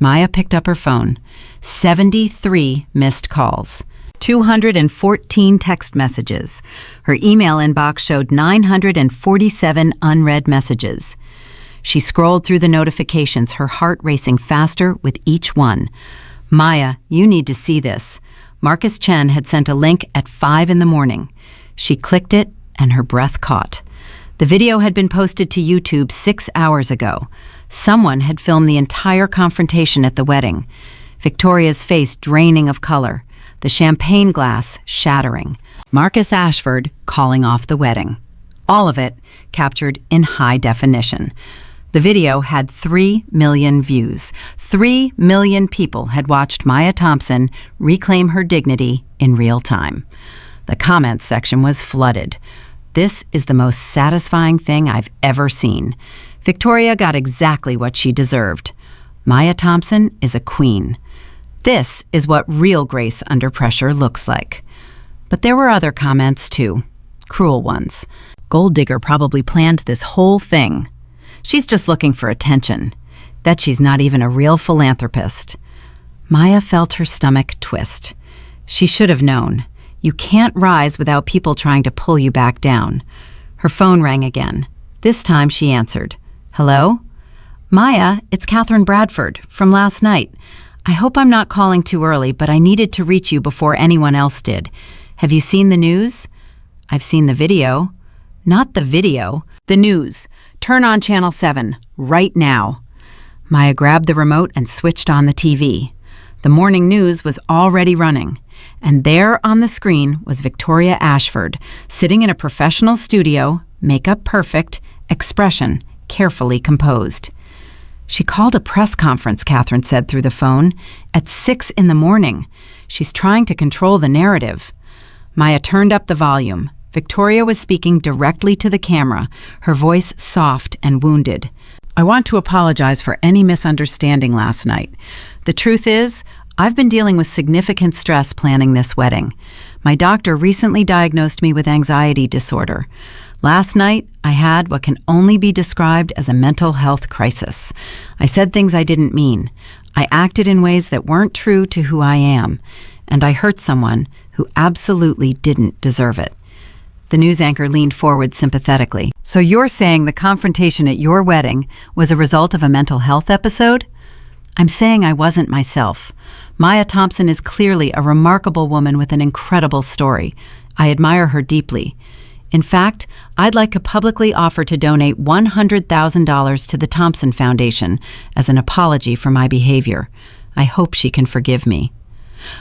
Maya picked up her phone. 73 missed calls. 214 text messages. Her email inbox showed 947 unread messages. She scrolled through the notifications, her heart racing faster with each one. Maya, you need to see this. Marcus Chen had sent a link at 5 in the morning. She clicked it and her breath caught. The video had been posted to YouTube 6 hours ago. Someone had filmed the entire confrontation at the wedding. Victoria's face draining of color, the champagne glass shattering. Marcus Ashford calling off the wedding. All of it captured in high definition. The video had 3 million views. 3 million people had watched Maya Thompson reclaim her dignity in real time. The comments section was flooded. This is the most satisfying thing I've ever seen. Victoria got exactly what she deserved. Maya Thompson is a queen. This is what real grace under pressure looks like. But there were other comments too, cruel ones. Gold Digger probably planned this whole thing. She's just looking for attention. Bet she's not even a real philanthropist. Maya felt her stomach twist. She should have known. You can't rise without people trying to pull you back down. Her phone rang again. This time she answered. Hello? Maya, it's Catherine Bradford from last night. I hope I'm not calling too early, but I needed to reach you before anyone else did. Have you seen the news? I've seen the video. Not the video. The news. Turn on Channel 7, right now. Maya grabbed the remote and switched on the TV. The morning news was already running, and there on the screen was Victoria Ashford, sitting in a professional studio, makeup perfect, expression carefully composed. She called a press conference, Catherine said through the phone, at 6 in the morning. She's trying to control the narrative. Maya turned up the volume. Victoria was speaking directly to the camera, her voice soft and wounded. I want to apologize for any misunderstanding last night. The truth is, I've been dealing with significant stress planning this wedding. My doctor recently diagnosed me with anxiety disorder. Last night, I had what can only be described as a mental health crisis. I said things I didn't mean. I acted in ways that weren't true to who I am. And I hurt someone who absolutely didn't deserve it. The news anchor leaned forward sympathetically. So you're saying the confrontation at your wedding was a result of a mental health episode? I'm saying I wasn't myself. Maya Thompson is clearly a remarkable woman with an incredible story. I admire her deeply. In fact, I'd like to publicly offer to donate $100,000 to the Thompson Foundation as an apology for my behavior. I hope she can forgive me."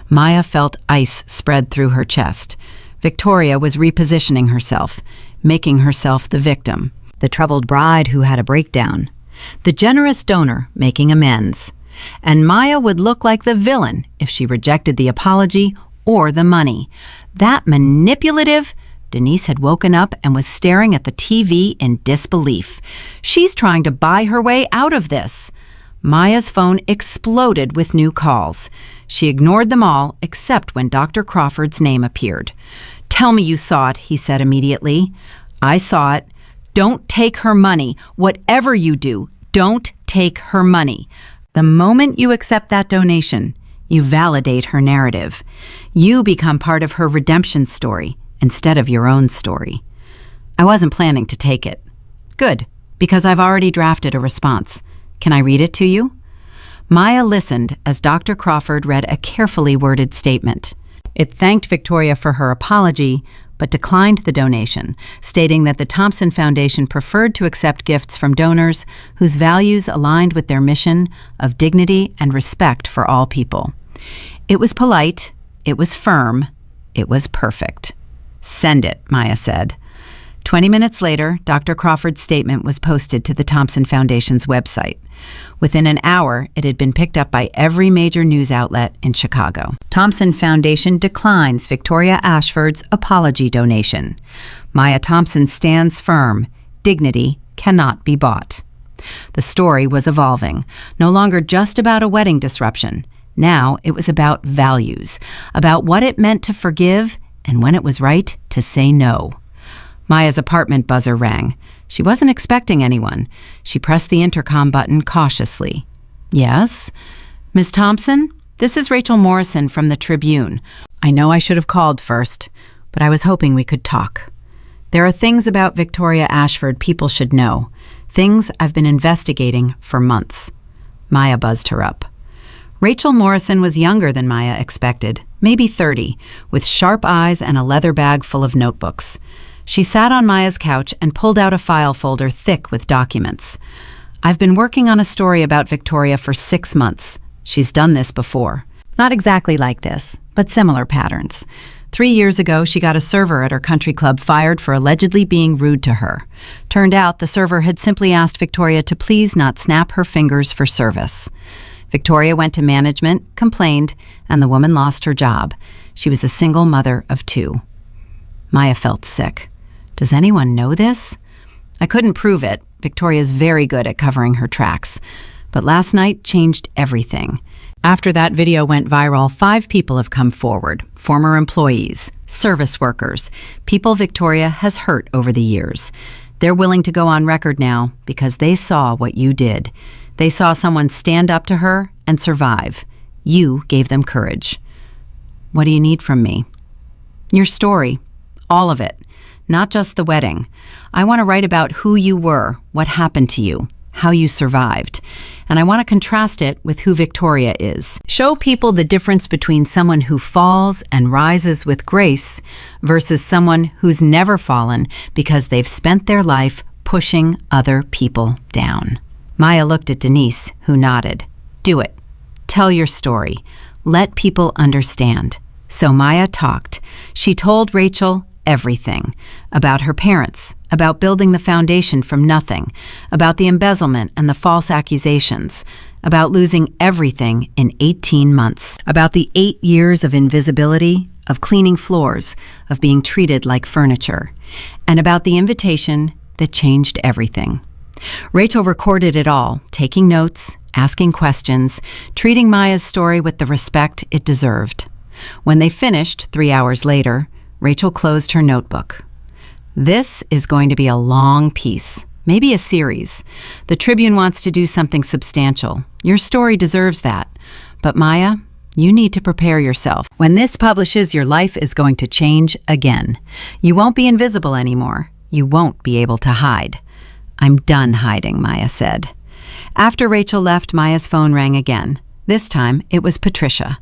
Maya felt ice spread through her chest. Victoria was repositioning herself, making herself the victim, the troubled bride who had a breakdown, the generous donor making amends. And Maya would look like the villain if she rejected the apology or the money. That manipulative... Denise had woken up and was staring at the TV in disbelief. She's trying to buy her way out of this. Maya's phone exploded with new calls. She ignored them all except when Dr. Crawford's name appeared. "Tell me you saw it," he said immediately. "I saw it. Don't take her money. Whatever you do, don't take her money. The moment you accept that donation, you validate her narrative. You become part of her redemption story instead of your own story." I wasn't planning to take it. Good, because I've already drafted a response. Can I read it to you? Maya listened as Dr. Crawford read a carefully worded statement. It thanked Victoria for her apology, but declined the donation, stating that the Thompson Foundation preferred to accept gifts from donors whose values aligned with their mission of dignity and respect for all people. It was polite, it was firm, it was perfect. "Send it," Maya said. 20 minutes later, Dr. Crawford's statement was posted to the Thompson Foundation's website. Within an hour, it had been picked up by every major news outlet in Chicago. Thompson Foundation declines Victoria Ashford's apology donation. Maya Thompson stands firm. Dignity cannot be bought. The story was evolving, no longer just about a wedding disruption. Now it was about values, about what it meant to forgive and when it was right to say no. Maya's apartment buzzer rang. She wasn't expecting anyone. She pressed the intercom button cautiously. "Yes? Miss Thompson? This is Rachel Morrison from the Tribune. I know I should have called first, but I was hoping we could talk. There are things about Victoria Ashford people should know, things I've been investigating for months." Maya buzzed her up. Rachel Morrison was younger than Maya expected, maybe 30, with sharp eyes and a leather bag full of notebooks. She sat on Maya's couch and pulled out a file folder thick with documents. "I've been working on a story about Victoria for 6 months. She's done this before. Not exactly like this, but similar patterns. 3 years ago, she got a server at her country club fired for allegedly being rude to her. Turned out the server had simply asked Victoria to please not snap her fingers for service. Victoria went to management, complained, and the woman lost her job. She was a single mother of 2. Maya felt sick. Does anyone know this? I couldn't prove it. Victoria's very good at covering her tracks. But last night changed everything. After that video went viral, 5 people have come forward. Former employees, service workers, people Victoria has hurt over the years. They're willing to go on record now because they saw what you did. They saw someone stand up to her and survive. You gave them courage. What do you need from me? Your story. All of it. Not just the wedding. I want to write about who you were, what happened to you, how you survived. And I want to contrast it with who Victoria is. Show people the difference between someone who falls and rises with grace versus someone who's never fallen because they've spent their life pushing other people down. Maya looked at Denise, who nodded. Do it. Tell your story. Let people understand. So Maya talked. She told Rachel everything. About her parents, about building the foundation from nothing, about the embezzlement and the false accusations, about losing everything in 18 months, about the 8 years of invisibility, of cleaning floors, of being treated like furniture, and about the invitation that changed everything. Rachel recorded it all, taking notes, asking questions, treating Maya's story with the respect it deserved. When they finished 3 hours later, Rachel closed her notebook. This is going to be a long piece, maybe a series. The Tribune wants to do something substantial. Your story deserves that. But Maya, you need to prepare yourself. When this publishes, your life is going to change again. You won't be invisible anymore. You won't be able to hide. I'm done hiding, Maya said. After Rachel left, Maya's phone rang again. This time, it was Patricia.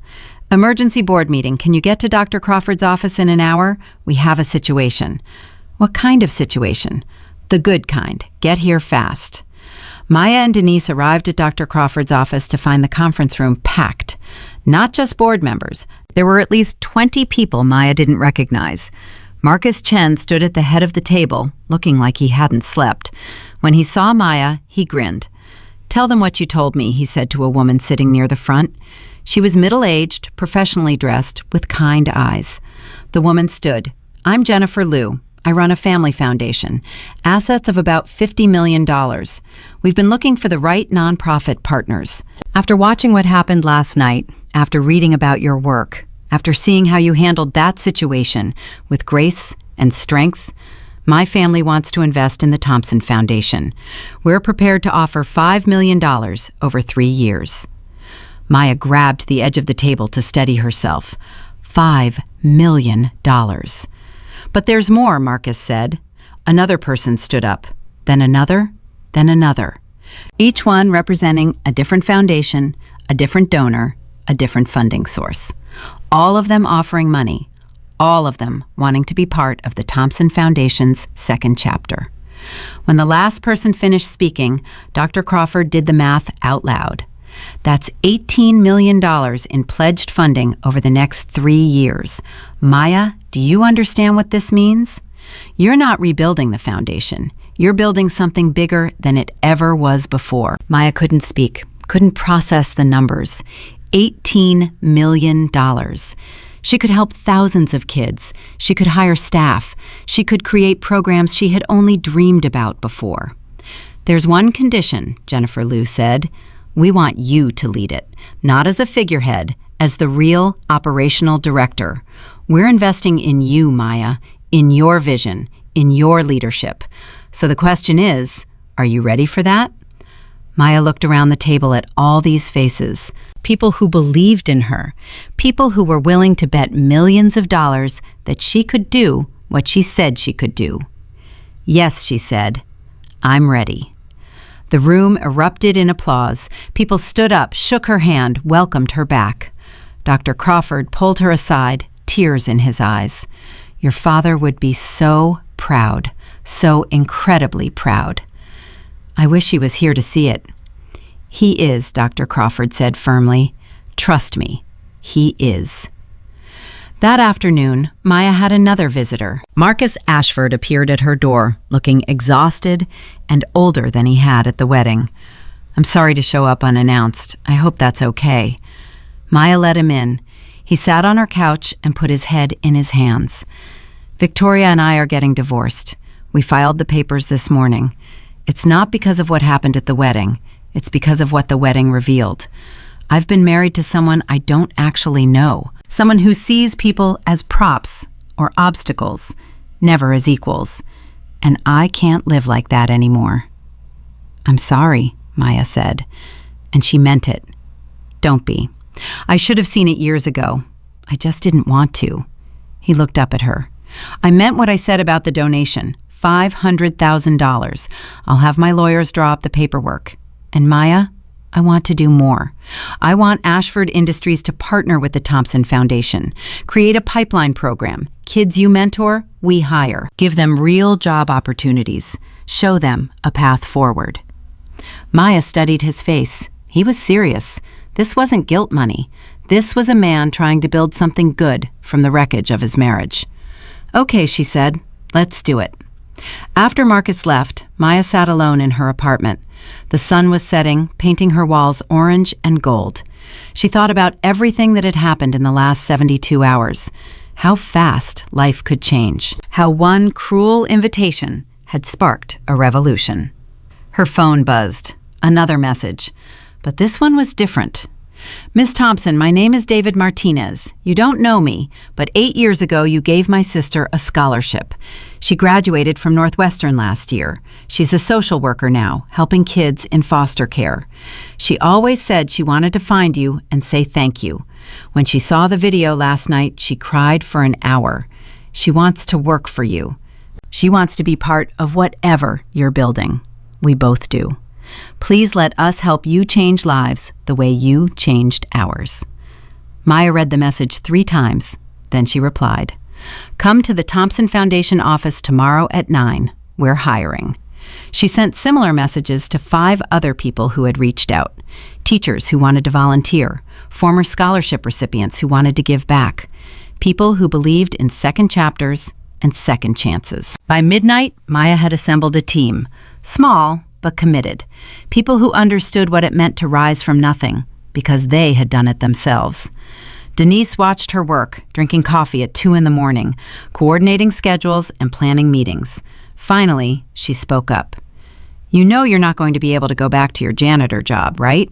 Emergency board meeting. Can you get to Dr. Crawford's office in an hour? We have a situation. What kind of situation? The good kind. Get here fast. Maya and Denise arrived at Dr. Crawford's office to find the conference room packed. Not just board members. There were at least 20 people Maya didn't recognize. Marcus Chen stood at the head of the table, looking like he hadn't slept. When he saw Maya, he grinned. "Tell them what you told me," he said to a woman sitting near the front. She was middle-aged, professionally dressed, with kind eyes. The woman stood. "I'm Jennifer Liu. I run a family foundation. Assets of about $50 million. We've been looking for the right nonprofit partners. After watching what happened last night, after reading about your work, after seeing how you handled that situation with grace and strength, my family wants to invest in the Thompson Foundation. We're prepared to offer $5 million over 3 years." Maya grabbed the edge of the table to steady herself. $5 million. "But there's more," Marcus said. Another person stood up, then another, then another. Each one representing a different foundation, a different donor, a different funding source. All of them offering money, all of them wanting to be part of the Thompson Foundation's second chapter. When the last person finished speaking, Dr. Crawford did the math out loud. That's $18 million in pledged funding over the next 3 years. Maya, do you understand what this means? You're not rebuilding the foundation. You're building something bigger than it ever was before. Maya couldn't speak, couldn't process the numbers. $18 million. She could help thousands of kids. She could hire staff. She could create programs she had only dreamed about before. "There's one condition," Jennifer Liu said. "We want you to lead it, not as a figurehead, as the real operational director. We're investing in you, Maya, in your vision, in your leadership. So the question is, are you ready for that?" Maya looked around the table at all these faces, people who believed in her, people who were willing to bet millions of dollars that she could do what she said she could do. "Yes," she said, "I'm ready." The room erupted in applause. People stood up, shook her hand, welcomed her back. Dr. Crawford pulled her aside, tears in his eyes. "Your father would be so proud, so incredibly proud." "I wish he was here to see it." "He is," Dr. Crawford said firmly. "Trust me, he is." That afternoon, Maya had another visitor. Marcus Ashford appeared at her door, looking exhausted and older than he had at the wedding. "I'm sorry to show up unannounced. I hope that's okay." Maya let him in. He sat on her couch and put his head in his hands. "Victoria and I are getting divorced. We filed the papers this morning. It's not because of what happened at the wedding. It's because of what the wedding revealed. I've been married to someone I don't actually know, someone who sees people as props or obstacles, never as equals. And I can't live like that anymore." "I'm sorry," Maya said, and she meant it. "Don't be. I should have seen it years ago. I just didn't want to." He looked up at her. "I meant what I said about the donation. $500,000. I'll have my lawyers draw up the paperwork. And Maya, I want to do more. I want Ashford Industries to partner with the Thompson Foundation, create a pipeline program. Kids you mentor, we hire. Give them real job opportunities. Show them a path forward." Maya studied his face. He was serious. This wasn't guilt money. This was a man trying to build something good from the wreckage of his marriage. "Okay," she said. "Let's do it." After Marcus left, Maya sat alone in her apartment. The sun was setting, painting her walls orange and gold. She thought about everything that had happened in the last 72 hours. How fast life could change. How one cruel invitation had sparked a revolution. Her phone buzzed. Another message. But this one was different. "Miss Thompson, my name is David Martinez. You don't know me, but 8 years ago you gave my sister a scholarship. She graduated from Northwestern last year. She's a social worker now, helping kids in foster care. She always said she wanted to find you and say thank you. When she saw the video last night, she cried for an hour. She wants to work for you. She wants to be part of whatever you're building. We both do. Please let us help you change lives the way you changed ours." Maya read the message 3 times, then she replied, Come to the Thompson Foundation office tomorrow at 9. We're hiring. She sent similar messages to 5 other people who had reached out. Teachers who wanted to volunteer, former scholarship recipients who wanted to give back, people who believed in second chapters and second chances. By midnight, Maya had assembled a team, small but committed, people who understood what it meant to rise from nothing because they had done it themselves. Denise watched her work, drinking coffee at 2 a.m, coordinating schedules and planning meetings. Finally, she spoke up. "You know you're not going to be able to go back to your janitor job, right?"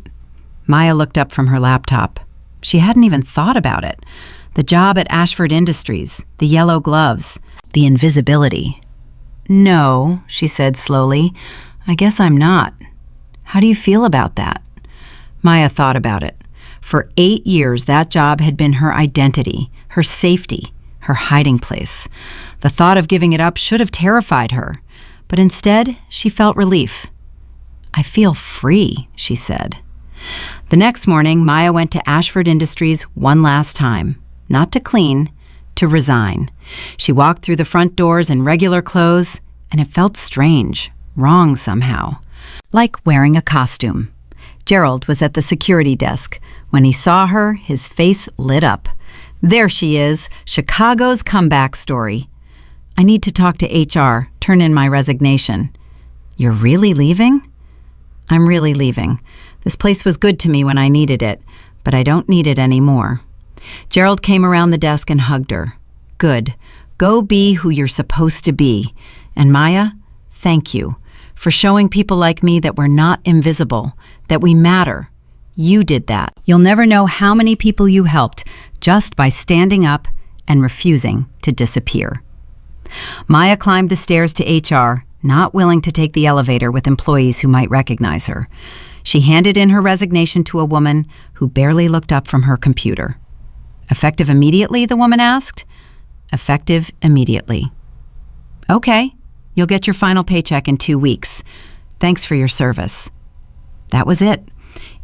Maya looked up from her laptop. She hadn't even thought about it. The job at Ashford Industries, the yellow gloves, the invisibility. "No," she said slowly. "I guess I'm not. How do you feel about that?" Maya thought about it. For 8 years, that job had been her identity, her safety, her hiding place. The thought of giving it up should have terrified her, but instead, she felt relief. "I feel free," she said. The next morning, Maya went to Ashford Industries one last time, not to clean, to resign. She walked through the front doors in regular clothes, and it felt strange, wrong somehow, like wearing a costume. Gerald was at the security desk. When he saw her, his face lit up. "There she is, Chicago's comeback story." "I need to talk to HR, turn in my resignation." "You're really leaving?" "I'm really leaving. This place was good to me when I needed it, but I don't need it anymore." Gerald came around the desk and hugged her. "Good. Go be who you're supposed to be. And Maya, thank you for showing people like me that we're not invisible, that we matter. You did that. You'll never know how many people you helped just by standing up and refusing to disappear." Maya climbed the stairs to HR, not willing to take the elevator with employees who might recognize her. She handed in her resignation to a woman who barely looked up from her computer. "Effective immediately?" the woman asked. "Effective immediately." "Okay, you'll get your final paycheck in 2 weeks. Thanks for your service." That was it.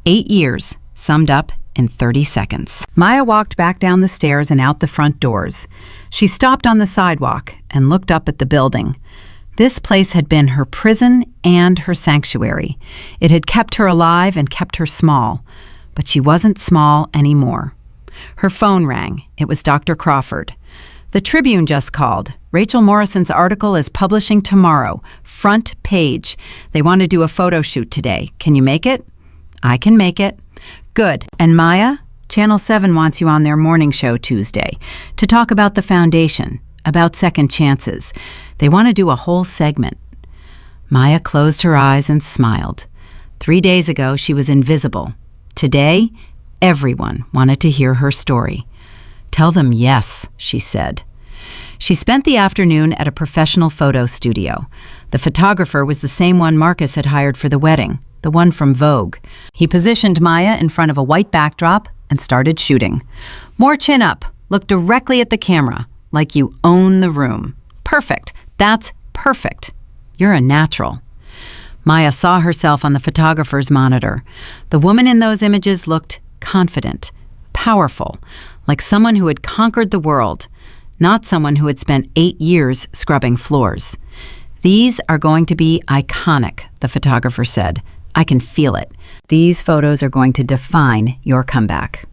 8 years, summed up in 30 seconds. Maya walked back down the stairs and out the front doors. She stopped on the sidewalk and looked up at the building. This place had been her prison and her sanctuary. It had kept her alive and kept her small, but she wasn't small anymore. Her phone rang. It was Dr. Crawford. "The Tribune just called. Rachel Morrison's article is publishing tomorrow. Front page. They want to do a photo shoot today. Can you make it?" "I can make it." "Good. And Maya, Channel 7 wants you on their morning show Tuesday to talk about the foundation, about second chances. They want to do a whole segment." Maya closed her eyes and smiled. 3 days ago, she was invisible. Today, everyone wanted to hear her story. "Tell them yes," she said. She spent the afternoon at a professional photo studio. The photographer was the same one Marcus had hired for the wedding, the one from Vogue. He positioned Maya in front of a white backdrop and started shooting. "More chin up. Look directly at the camera, like you own the room." "Perfect. That's perfect. You're a natural." Maya saw herself on the photographer's monitor. The woman in those images looked confident, powerful, like someone who had conquered the world, not someone who had spent 8 years scrubbing floors. "These are going to be iconic," the photographer said. "I can feel it. These photos are going to define your comeback."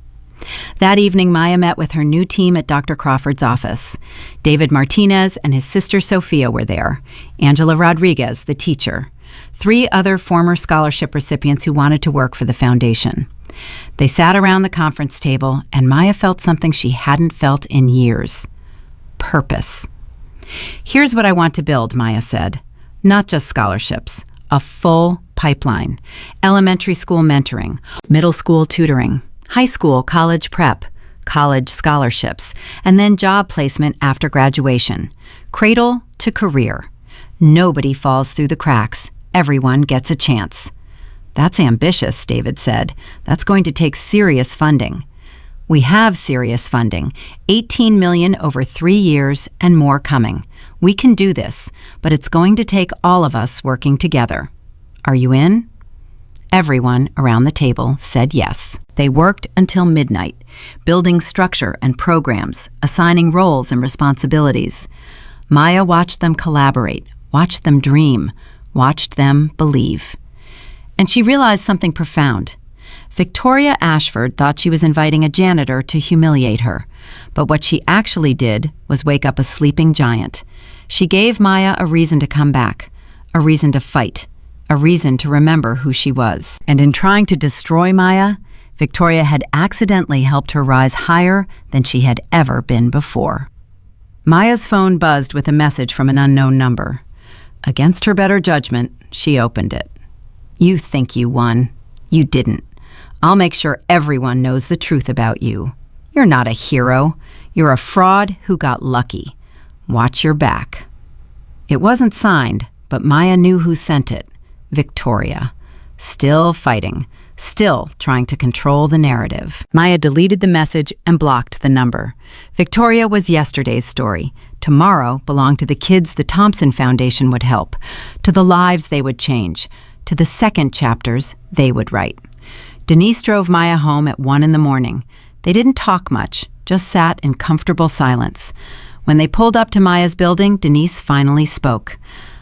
That evening, Maya met with her new team at Dr. Crawford's office. David Martinez and his sister Sophia were there, Angela Rodriguez, the teacher, 3 other former scholarship recipients who wanted to work for the foundation. They sat around the conference table, and Maya felt something she hadn't felt in years. Purpose. "Here's what I want to build," Maya said. "Not just scholarships, a full pipeline. Elementary school mentoring, middle school tutoring, high school college prep, college scholarships, and then job placement after graduation. Cradle to career. Nobody falls through the cracks. Everyone gets a chance." "That's ambitious," David said. "That's going to take serious funding." "We have serious funding, $18 million over 3 years and more coming. We can do this, but it's going to take all of us working together. Are you in?" Everyone around the table said yes. They worked until midnight, building structure and programs, assigning roles and responsibilities. Maya watched them collaborate, watched them dream, watched them believe. And she realized something profound. Victoria Ashford thought she was inviting a janitor to humiliate her, but what she actually did was wake up a sleeping giant. She gave Maya a reason to come back, a reason to fight, a reason to remember who she was. And in trying to destroy Maya, Victoria had accidentally helped her rise higher than she had ever been before. Maya's phone buzzed with a message from an unknown number. Against her better judgment, she opened it. "You think you won. You didn't. I'll make sure everyone knows the truth about you. You're not a hero. You're a fraud who got lucky. Watch your back." It wasn't signed, but Maya knew who sent it. Victoria. Still fighting. Still trying to control the narrative. Maya deleted the message and blocked the number. Victoria was yesterday's story. Tomorrow belonged to the kids the Thompson Foundation would help, to the lives they would change, to the second chapters they would write. Denise drove Maya home at 1 a.m. They didn't talk much, just sat in comfortable silence. When they pulled up to Maya's building, Denise finally spoke.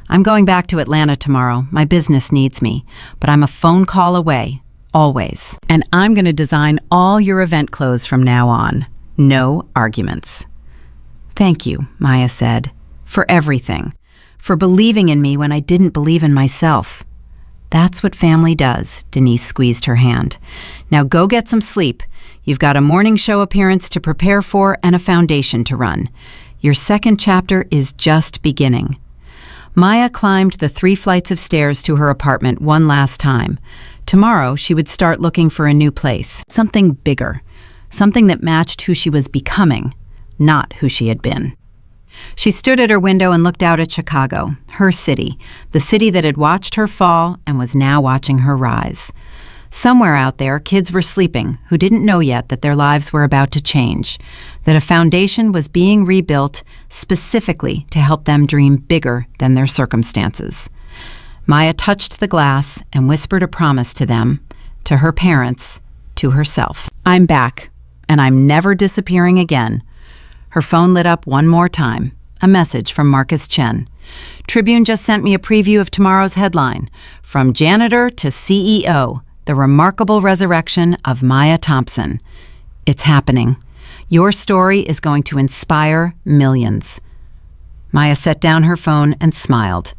"I'm going back to Atlanta tomorrow. My business needs me, but I'm a phone call away, always. And I'm going to design all your event clothes from now on. No arguments." "Thank you," Maya said, "for everything, for believing in me when I didn't believe in myself." "That's what family does," Denise squeezed her hand. "Now go get some sleep. You've got a morning show appearance to prepare for and a foundation to run. Your second chapter is just beginning." Maya climbed the 3 flights of stairs to her apartment one last time. Tomorrow, she would start looking for a new place, something bigger, something that matched who she was becoming, not who she had been. She stood at her window and looked out at Chicago, her city, the city that had watched her fall and was now watching her rise. Somewhere out there, kids were sleeping who didn't know yet that their lives were about to change, that a foundation was being rebuilt specifically to help them dream bigger than their circumstances. Maya touched the glass and whispered a promise to them, to her parents, to herself. "I'm back, and I'm never disappearing again." Her phone lit up one more time, a message from Marcus Chen. "Tribune just sent me a preview of tomorrow's headline, From Janitor to CEO, the remarkable resurrection of Maya Thompson. It's happening. Your story is going to inspire millions." Maya set down her phone and smiled.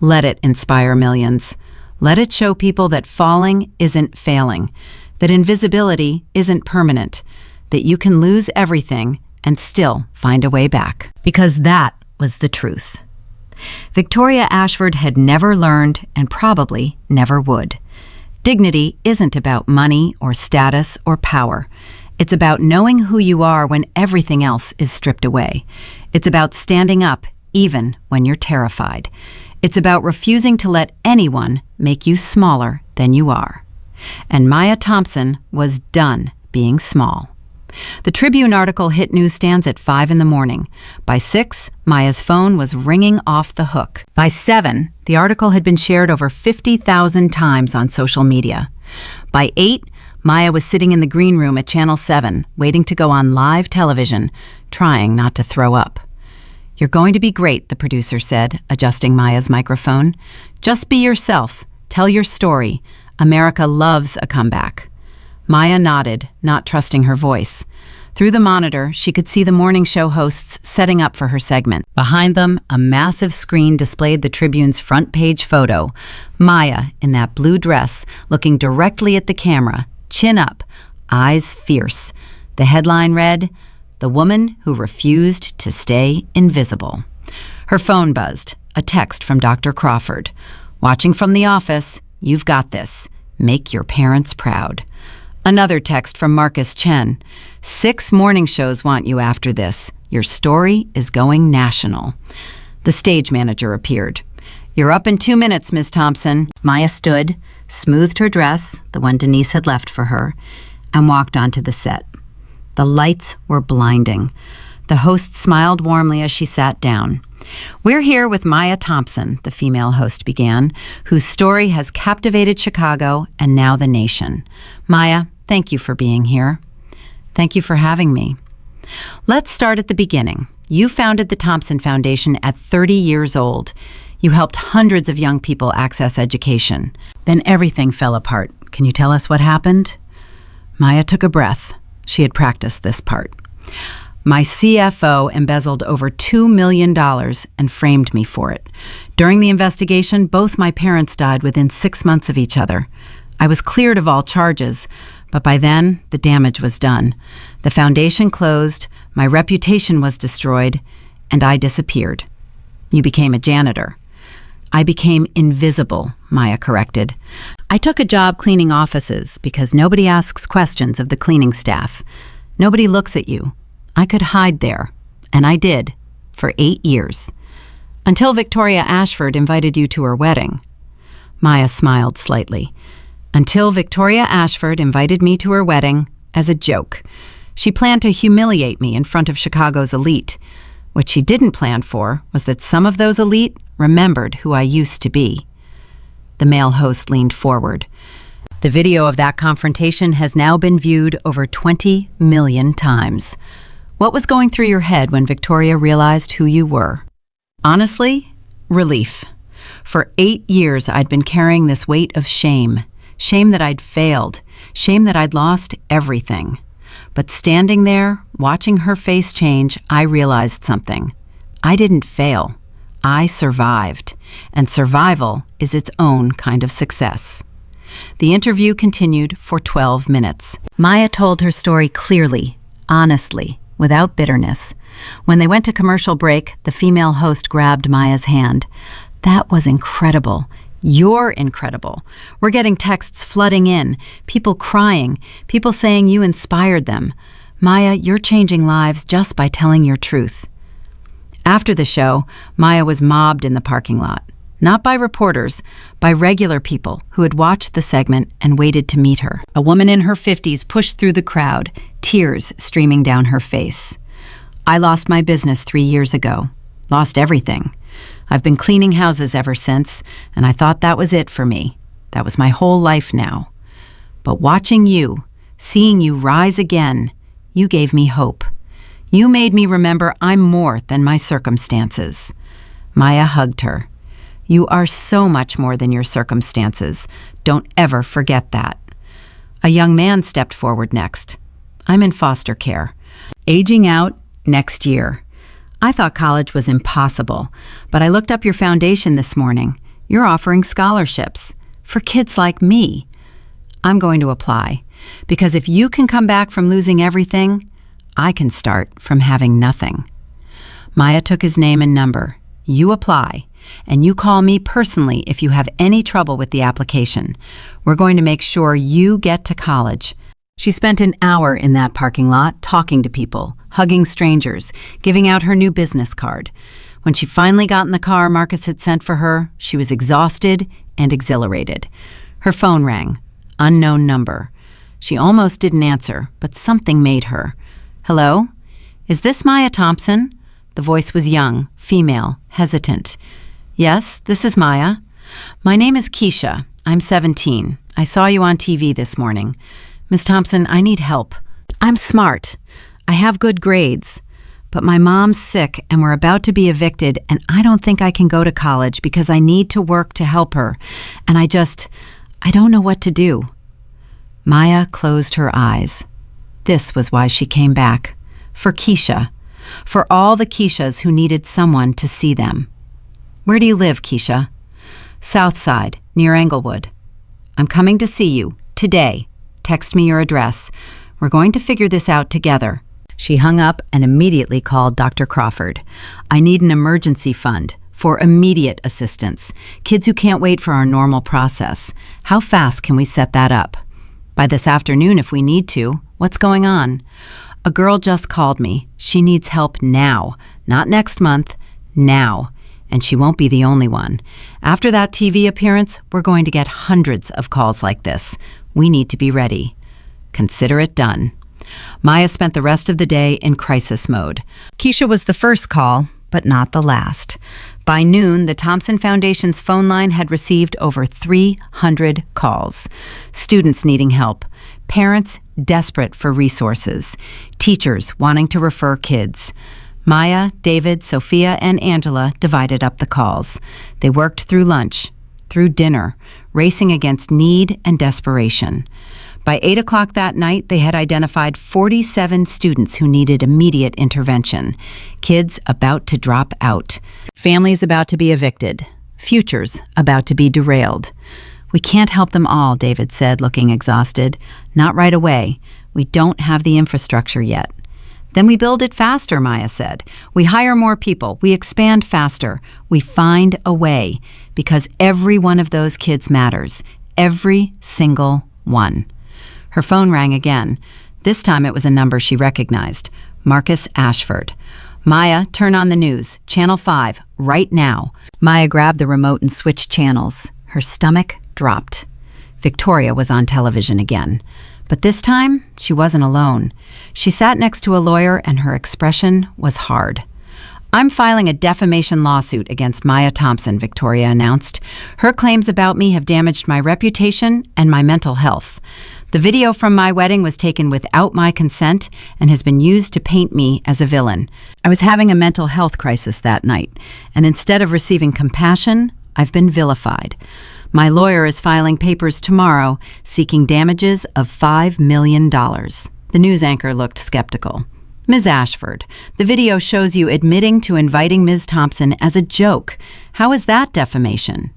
Let it inspire millions. Let it show people that falling isn't failing, that invisibility isn't permanent, that you can lose everything and still find a way back. Because that was the truth. Victoria Ashford had never learned and probably never would. Dignity isn't about money or status or power. It's about knowing who you are when everything else is stripped away. It's about standing up even when you're terrified. It's about refusing to let anyone make you smaller than you are. And Maya Thompson was done being small. The Tribune article hit newsstands at 5 a.m. By 6, Maya's phone was ringing off the hook. By 7, the article had been shared over 50,000 times on social media. By 8, Maya was sitting in the green room at Channel 7, waiting to go on live television, trying not to throw up. "You're going to be great," the producer said, adjusting Maya's microphone. "Just be yourself. Tell your story. America loves a comeback." Maya nodded, not trusting her voice. Through the monitor, she could see the morning show hosts setting up for her segment. Behind them, a massive screen displayed the Tribune's front page photo. Maya, in that blue dress, looking directly at the camera, chin up, eyes fierce. The headline read, "The Woman Who Refused to Stay Invisible." Her phone buzzed, a text from Dr. Crawford. "Watching from the office, you've got this. Make your parents proud." Another text from Marcus Chen. 6 morning shows want you after this. Your story is going national." The stage manager appeared. "You're up in 2 minutes, Ms. Thompson." Maya stood, smoothed her dress, the one Denise had left for her, and walked onto the set. The lights were blinding. The host smiled warmly as she sat down. "We're here with Maya Thompson," the female host began, "whose story has captivated Chicago and now the nation. Maya, Thank you for being here. Thank you for having me. Let's start at the beginning. You founded the Thompson Foundation at 30 years old. You helped hundreds of young people access education. Then everything fell apart. Can you tell us what happened? Maya took a breath. She had practiced this part. My CFO embezzled over $2 million and framed me for it. During the investigation, both my parents died within 6 months of each other. I was cleared of all charges, but by then, the damage was done. The foundation closed, my reputation was destroyed, and I disappeared. You became a janitor. I became invisible, Maya corrected. I took a job cleaning offices because nobody asks questions of the cleaning staff. Nobody looks at you. I could hide there, and I did, for 8 years. Until Victoria Ashford invited you to her wedding. Maya smiled slightly. Until Victoria Ashford invited me to her wedding as a joke. She planned to humiliate me in front of Chicago's elite. What she didn't plan for was that some of those elite remembered who I used to be. The male host leaned forward. The video of that confrontation has now been viewed over 20 million times. What was going through your head when Victoria realized who you were? Honestly, relief. For 8 years, I'd been carrying this weight of shame. Shame that I'd failed. Shame that I'd lost everything. But standing there, watching her face change, I realized something. I didn't fail. I survived. And survival is its own kind of success. The interview continued for 12 minutes. Maya told her story clearly, honestly, without bitterness. When they went to commercial break, the female host grabbed Maya's hand. That was incredible. You're incredible. We're getting texts flooding in, people crying, people saying you inspired them. Maya, you're changing lives just by telling your truth. After the show, Maya was mobbed in the parking lot. Not by reporters, by regular people who had watched the segment and waited to meet her. A woman in her 50s pushed through the crowd, tears streaming down her face. I lost my business 3 years ago. Lost everything. I've been cleaning houses ever since, and I thought that was it for me. That was my whole life now. But watching you, seeing you rise again, you gave me hope. You made me remember I'm more than my circumstances. Maya hugged her. You are so much more than your circumstances. Don't ever forget that. A young man stepped forward next. I'm in foster care. Aging out next year. I thought college was impossible, but I looked up your foundation this morning. You're offering scholarships for kids like me. I'm going to apply, because if you can come back from losing everything, I can start from having nothing. Maya took his name and number. You apply, and you call me personally if you have any trouble with the application. We're going to make sure you get to college. She spent an hour in that parking lot talking to people, hugging strangers, giving out her new business card. When she finally got in the car Marcus had sent for her, she was exhausted and exhilarated. Her phone rang. Unknown number. She almost didn't answer, but something made her. Hello? Is this Maya Thompson? The voice was young, female, hesitant. Yes, this is Maya. My name is Keisha. I'm 17. I saw you on TV this morning. Miss Thompson, I need help. I'm smart. I have good grades. But my mom's sick and we're about to be evicted and I don't think I can go to college because I need to work to help her. And I don't know what to do. Maya closed her eyes. This was why she came back. For Keisha. For all the Keishas who needed someone to see them. Where do you live, Keisha? South Side, near Englewood. I'm coming to see you, today. Text me your address. We're going to figure this out together. She hung up and immediately called Dr. Crawford. I need an emergency fund for immediate assistance. Kids who can't wait for our normal process. How fast can we set that up? By this afternoon if we need to. What's going on? A girl just called me. She needs help now. Not next month. Now. And she won't be the only one. After that TV appearance, we're going to get hundreds of calls like this. We need to be ready. Consider it done. Maya spent the rest of the day in crisis mode. Keisha was the first call, but not the last. By noon, the Thompson Foundation's phone line had received over 300 calls. Students needing help, parents desperate for resources, teachers wanting to refer kids. Maya, David, Sophia, and Angela divided up the calls. They worked through lunch, through dinner, racing against need and desperation. By 8 o'clock that night, they had identified 47 students who needed immediate intervention. Kids about to drop out. Families about to be evicted. Futures about to be derailed. "We can't help them all," David said, looking exhausted. "Not right away. We don't have the infrastructure yet." "Then we build it faster," Maya said. "We hire more people. We expand faster. We find a way. Because every one of those kids matters. Every single one." Her phone rang again. This time it was a number she recognized. Marcus Ashford. "Maya, turn on the news. Channel 5, right now." Maya grabbed the remote and switched channels. Her stomach dropped. Victoria was on television again. But this time, she wasn't alone. She sat next to a lawyer and her expression was hard. "I'm filing a defamation lawsuit against Maya Thompson," Victoria announced. "Her claims about me have damaged my reputation and my mental health. The video from my wedding was taken without my consent and has been used to paint me as a villain. I was having a mental health crisis that night, and instead of receiving compassion, I've been vilified. My lawyer is filing papers tomorrow seeking damages of $5 million. The news anchor looked skeptical. "Ms. Ashford, the video shows you admitting to inviting Ms. Thompson as a joke. How is that defamation?"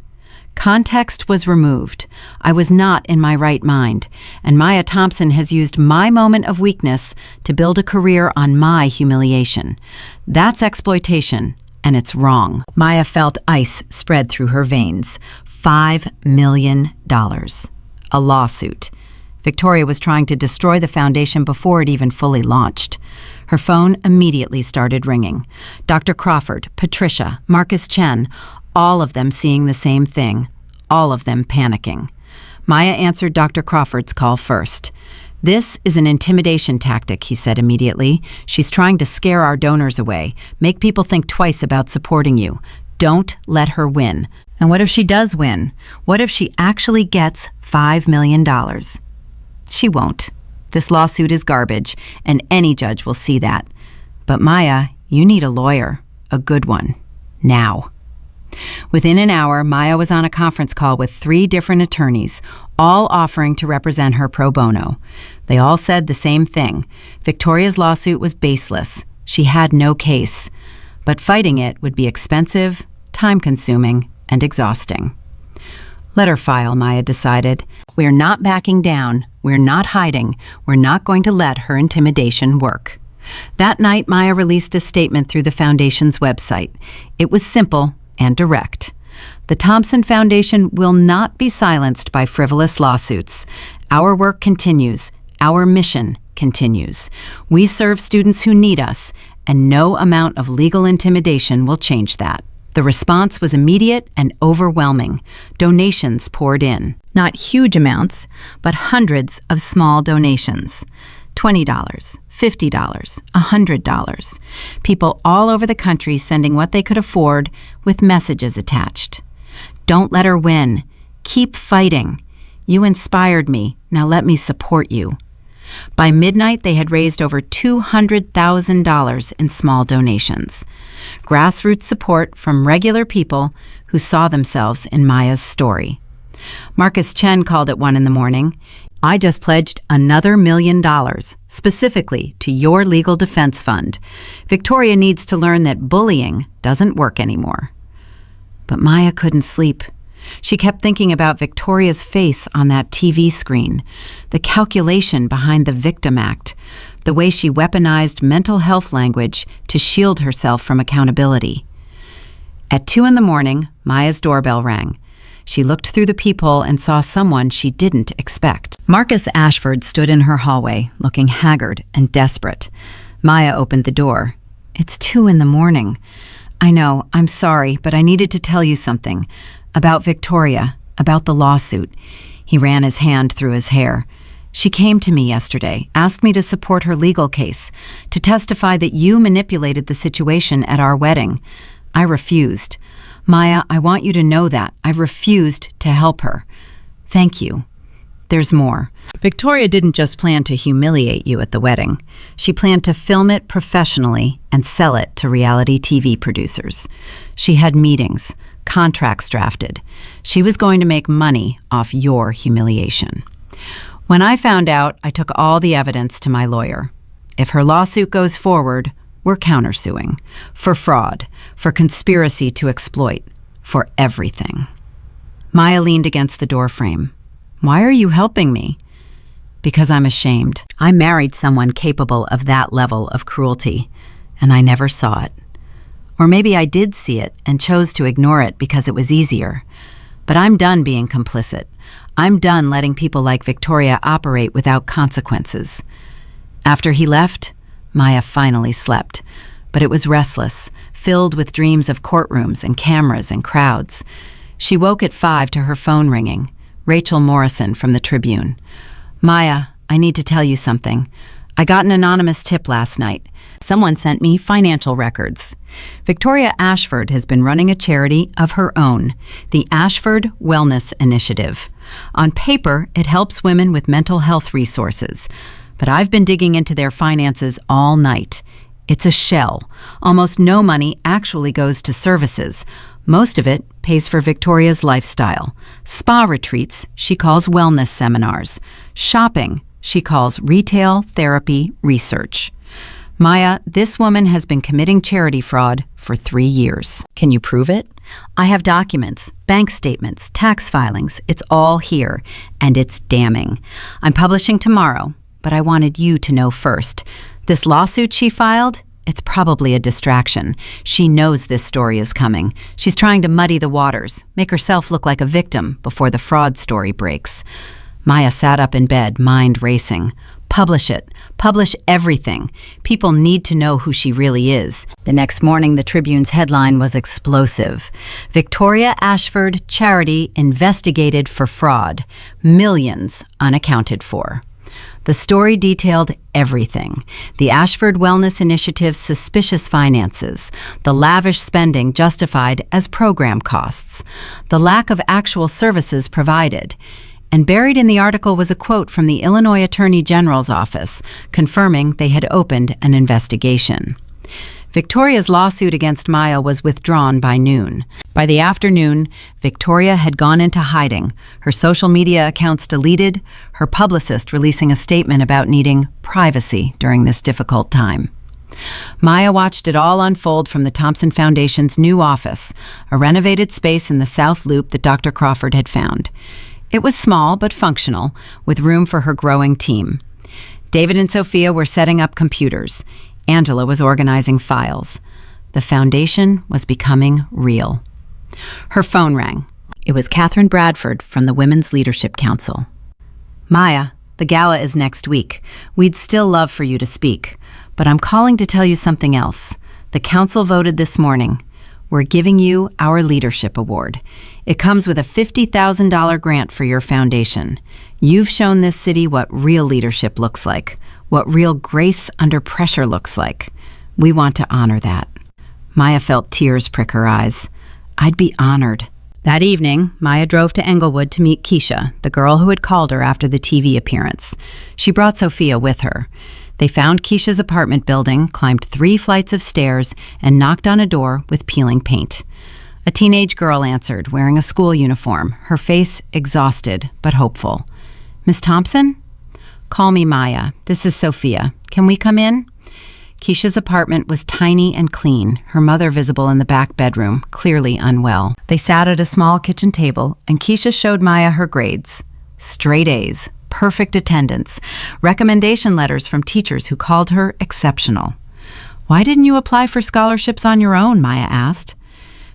Context was removed. I was not in my right mind, and Maya Thompson has used my moment of weakness to build a career on my humiliation. That's exploitation, and it's wrong. Maya felt ice spread through her veins. $5 million. A lawsuit. Victoria was trying to destroy the foundation before it even fully launched. Her phone immediately started ringing. Dr. Crawford, Patricia, Marcus Chen, all of them seeing the same thing, all of them panicking. Maya answered Dr. Crawford's call first. "This is an intimidation tactic," he said immediately. "She's trying to scare our donors away, make people think twice about supporting you. Don't let her win." "And what if she does win? What if she actually gets $5 million? "She won't. This lawsuit is garbage, and any judge will see that. But Maya, you need a lawyer, a good one, now." Within an hour, Maya was on a conference call with 3 different attorneys, all offering to represent her pro bono. They all said the same thing. Victoria's lawsuit was baseless. She had no case. But fighting it would be expensive, time-consuming, and exhausting. "Let her file," Maya decided. "We're not backing down. We're not hiding. We're not going to let her intimidation work." That night, Maya released a statement through the Foundation's website. It was simple and direct. "The Thompson Foundation will not be silenced by frivolous lawsuits. Our work continues. Our mission continues. We serve students who need us, and no amount of legal intimidation will change that." The response was immediate and overwhelming. Donations poured in. Not huge amounts, but hundreds of small donations. $20, $50, $100. People all over the country sending what they could afford with messages attached. "Don't let her win. Keep fighting. You inspired me. Now let me support you." By midnight, they had raised over $200,000 in small donations. Grassroots support from regular people who saw themselves in Maya's story. Marcus Chen called at 1 in the morning. "I just pledged another $1 million, specifically to your legal defense fund. Victoria needs to learn that bullying doesn't work anymore." But Maya couldn't sleep. She kept thinking about Victoria's face on that TV screen, the calculation behind the victim act, the way she weaponized mental health language to shield herself from accountability. At 2 in the morning, Maya's doorbell rang. She looked through the peephole and saw someone she didn't expect. Marcus Ashford stood in her hallway, looking haggard and desperate. Maya opened the door. "It's 2 in the morning. I know, I'm sorry, but I needed to tell you something. About Victoria, about the lawsuit." He ran his hand through his hair. "She came to me yesterday, asked me to support her legal case, to testify that you manipulated the situation at our wedding. I refused. Maya, I want you to know that. I refused to help her. Thank you. there's more. Victoria didn't just plan to humiliate you at the wedding. She planned to film it professionally and sell it to reality TV producers. She had meetings, contracts drafted. She was going to make money off your humiliation. When I found out, I took all the evidence to my lawyer. If her lawsuit goes forward, we're countersuing. For fraud, for conspiracy to exploit, for everything. Maya leaned against the doorframe. Why are you helping me? Because I'm ashamed. I married someone capable of that level of cruelty, and I never saw it. Or maybe I did see it and chose to ignore it because it was easier. But I'm done being complicit. I'm done letting people like Victoria operate without consequences. After he left, Maya finally slept. But it was restless, filled with dreams of courtrooms and cameras and crowds. She woke at 5 to her phone ringing. Rachel Morrison from the Tribune. Maya, I need to tell you something. I got an anonymous tip last night. Someone sent me financial records. Victoria Ashford has been running a charity of her own, the Ashford Wellness Initiative. On paper, it helps women with mental health resources. But I've been digging into their finances all night. It's a shell. Almost no money actually goes to services. Most of it pays for Victoria's lifestyle. Spa retreats, she calls wellness seminars. Shopping, she calls retail therapy research. Maya, this woman has been committing charity fraud for 3 years. Can you prove it? I have documents, bank statements, tax filings. It's all here, and it's damning. I'm publishing tomorrow, but I wanted you to know first. This lawsuit she filed, it's probably a distraction. She knows this story is coming. She's trying to muddy the waters, make herself look like a victim before the fraud story breaks. Maya sat up in bed, mind racing. Publish it. Publish everything. People need to know who she really is. The next morning, the Tribune's headline was explosive. Victoria Ashford Charity investigated for fraud. Millions unaccounted for. The story detailed everything. The Ashford Wellness Initiative's suspicious finances, the lavish spending justified as program costs, the lack of actual services provided. And buried in the article was a quote from the Illinois Attorney General's office, confirming they had opened an investigation. Victoria's lawsuit against Maya was withdrawn by noon. By the afternoon, Victoria had gone into hiding, her social media accounts deleted, her publicist releasing a statement about needing privacy during this difficult time. Maya watched it all unfold from the Thompson Foundation's new office, a renovated space in the South Loop that Dr. Crawford had found. It was small but functional, with room for her growing team. David and Sophia were setting up computers. Angela was organizing files. The foundation was becoming real. Her phone rang. It was Catherine Bradford from the Women's Leadership Council. Maya, the gala is next week. We'd still love for you to speak, but I'm calling to tell you something else. The council voted this morning. We're giving you our Leadership Award. It comes with a $50,000 grant for your foundation. You've shown this city what real leadership looks like, what real grace under pressure looks like. We want to honor that. Maya felt tears prick her eyes. I'd be honored. That evening, Maya drove to Englewood to meet Keisha, the girl who had called her after the TV appearance. She brought Sophia with her. They found Keisha's apartment building, climbed 3 flights of stairs, and knocked on a door with peeling paint. A teenage girl answered, wearing a school uniform, her face exhausted but hopeful. Miss Thompson? Call me Maya. This is Sophia. Can we come in? Keisha's apartment was tiny and clean, her mother visible in the back bedroom, clearly unwell. They sat at a small kitchen table, and Keisha showed Maya her grades. Straight A's, perfect attendance, recommendation letters from teachers who called her exceptional. Why didn't you apply for scholarships on your own? Maya asked.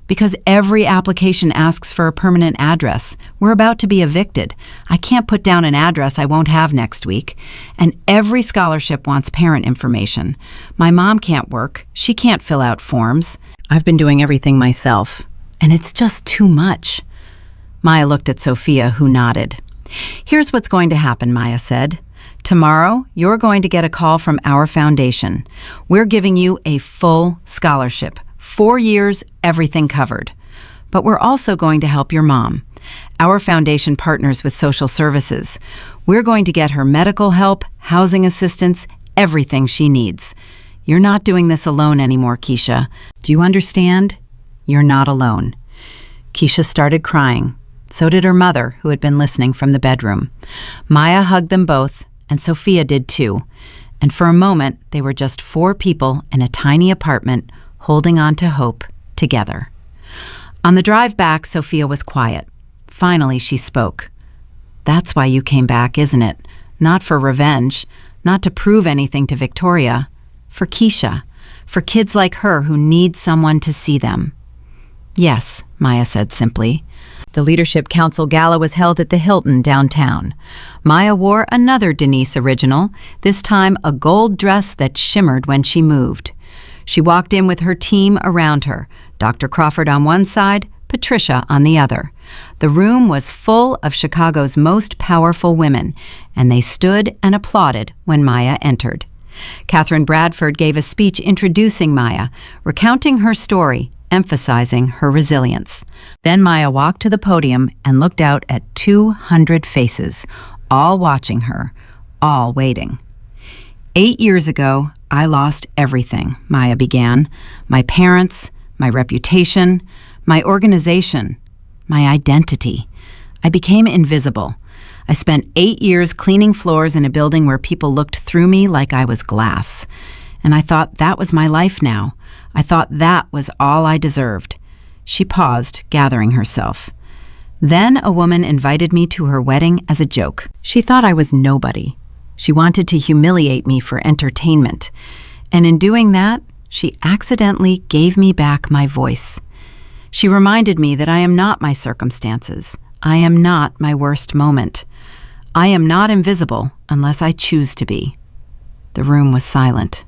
Because every application asks for a permanent address. We're about to be evicted. I can't put down an address I won't have next week. And every scholarship wants parent information. My mom can't work. She can't fill out forms. I've been doing everything myself. And it's just too much. Maya looked at Sophia, who nodded. Here's what's going to happen, Maya said. Tomorrow, you're going to get a call from our foundation. We're giving you a full scholarship. 4 years, everything covered. But we're also going to help your mom. Our foundation partners with social services. We're going to get her medical help, housing assistance, everything she needs. You're not doing this alone anymore, Keisha. Do you understand? You're not alone." Keisha started crying. So did her mother, who had been listening from the bedroom. Maya hugged them both, and Sophia did too. And for a moment, they were just 4 people in a tiny apartment holding on to hope together. On the drive back, Sophia was quiet. Finally, she spoke. "That's why you came back, isn't it? Not for revenge, not to prove anything to Victoria. For Keisha, for kids like her who need someone to see them." "Yes," Maya said simply. The Leadership Council Gala was held at the Hilton downtown. Maya wore another Denise original, this time a gold dress that shimmered when she moved. She walked in with her team around her, Dr. Crawford on one side, Patricia on the other. The room was full of Chicago's most powerful women, and they stood and applauded when Maya entered. Catherine Bradford gave a speech introducing Maya, recounting her story, emphasizing her resilience. Then Maya walked to the podium and looked out at 200 faces, all watching her, all waiting. "8 years ago, I lost everything," Maya began. "My parents, my reputation, my organization, my identity. I became invisible. I spent 8 years cleaning floors in a building where people looked through me like I was glass. And I thought that was my life now. I thought that was all I deserved." She paused, gathering herself. "Then a woman invited me to her wedding as a joke. She thought I was nobody. She wanted to humiliate me for entertainment. And in doing that, she accidentally gave me back my voice. She reminded me that I am not my circumstances. I am not my worst moment. I am not invisible unless I choose to be." The room was silent.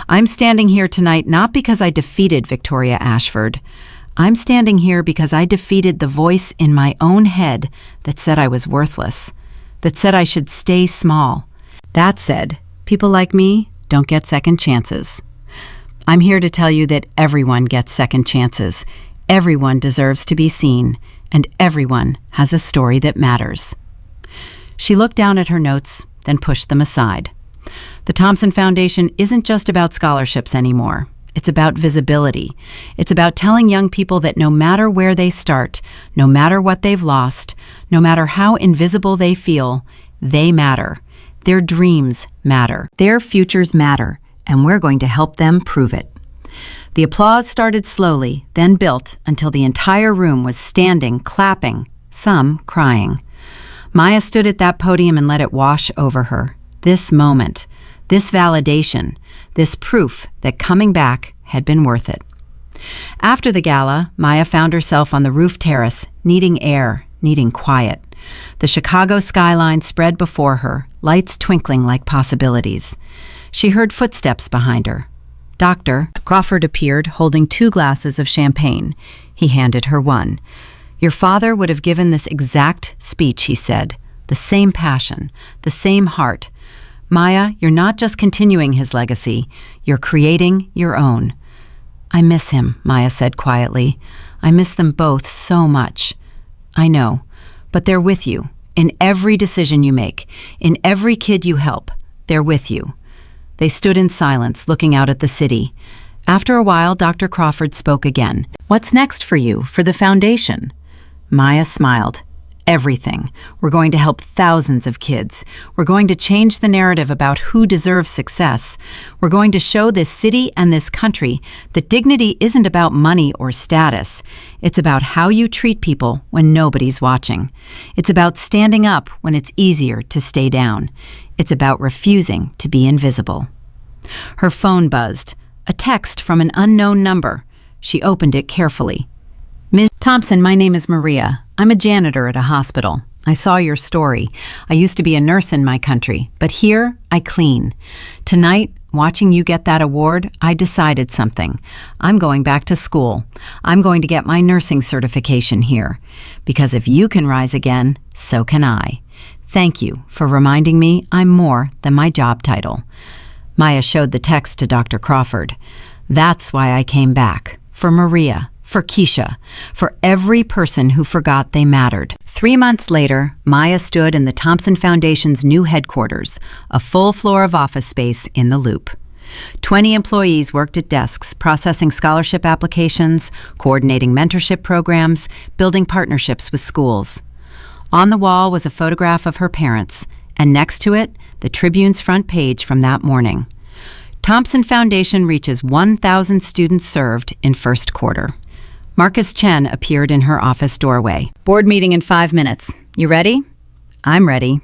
"I'm standing here tonight not because I defeated Victoria Ashford. I'm standing here because I defeated the voice in my own head that said I was worthless, that said I should stay small. That said, people like me don't get second chances. I'm here to tell you that everyone gets second chances. Everyone deserves to be seen, and everyone has a story that matters." She looked down at her notes, then pushed them aside. The Thompson Foundation isn't just about scholarships anymore. It's about visibility. It's about telling young people that no matter where they start, no matter what they've lost, no matter how invisible they feel, they matter. Their dreams matter. Their futures matter, and we're going to help them prove it. The applause started slowly, then built until the entire room was standing, clapping, some crying. Maya stood at that podium and let it wash over her. This moment, this validation, this proof that coming back had been worth it. After the gala, Maya found herself on the roof terrace, needing air, needing quiet. The Chicago skyline spread before her, lights twinkling like possibilities. She heard footsteps behind her. Dr. Crawford appeared, holding 2 glasses of champagne. He handed her one. "Your father would have given this exact speech," he said. "The same passion, the same heart. Maya, you're not just continuing his legacy, you're creating your own." "I miss him," Maya said quietly. "I miss them both so much." "I know, but they're with you. In every decision you make, in every kid you help, they're with you." They stood in silence, looking out at the city. After a while, Dr. Crawford spoke again. "What's next for you, for the foundation?" Maya smiled. "Everything. We're going to help thousands of kids. We're going to change the narrative about who deserves success. We're going to show this city and this country that dignity isn't about money or status. It's about how you treat people when nobody's watching. It's about standing up when it's easier to stay down. It's about refusing to be invisible." Her phone buzzed. A text from an unknown number. She opened it carefully. "Ms. Thompson, my name is Maria. I'm a janitor at a hospital. I saw your story. I used to be a nurse in my country, but here I clean. Tonight, watching you get that award, I decided something. I'm going back to school. I'm going to get my nursing certification here. Because if you can rise again, so can I. Thank you for reminding me I'm more than my job title." Maya showed the text to Dr. Crawford. "That's why I came back. For Maria, For Keisha, for every person who forgot they mattered. 3 months later, Maya stood in the Thompson Foundation's new headquarters, a full floor of office space in the Loop. 20 employees worked at desks, processing scholarship applications, coordinating mentorship programs, building partnerships with schools. On the wall was a photograph of her parents, and next to it, the Tribune's front page from that morning. Thompson Foundation reaches 1,000 students served in first quarter. Marcus Chen appeared in her office doorway. Board meeting in 5 minutes. You ready? I'm ready.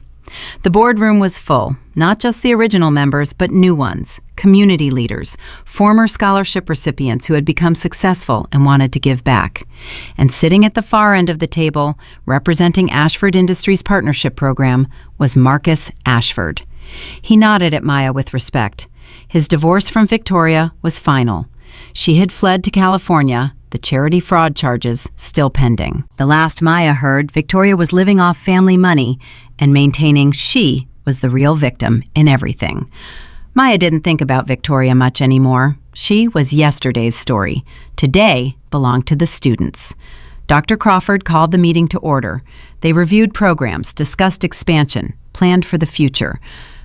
The boardroom was full, not just the original members, but new ones, community leaders, former scholarship recipients who had become successful and wanted to give back. And sitting at the far end of the table, representing Ashford Industries' partnership program, was Marcus Ashford. He nodded at Maya with respect. His divorce from Victoria was final. She had fled to California, the charity fraud charges still pending. The last Maya heard, Victoria was living off family money and maintaining she was the real victim in everything. Maya didn't think about Victoria much anymore. She was yesterday's story. Today belonged to the students. Dr. Crawford called the meeting to order. They reviewed programs, discussed expansion, planned for the future.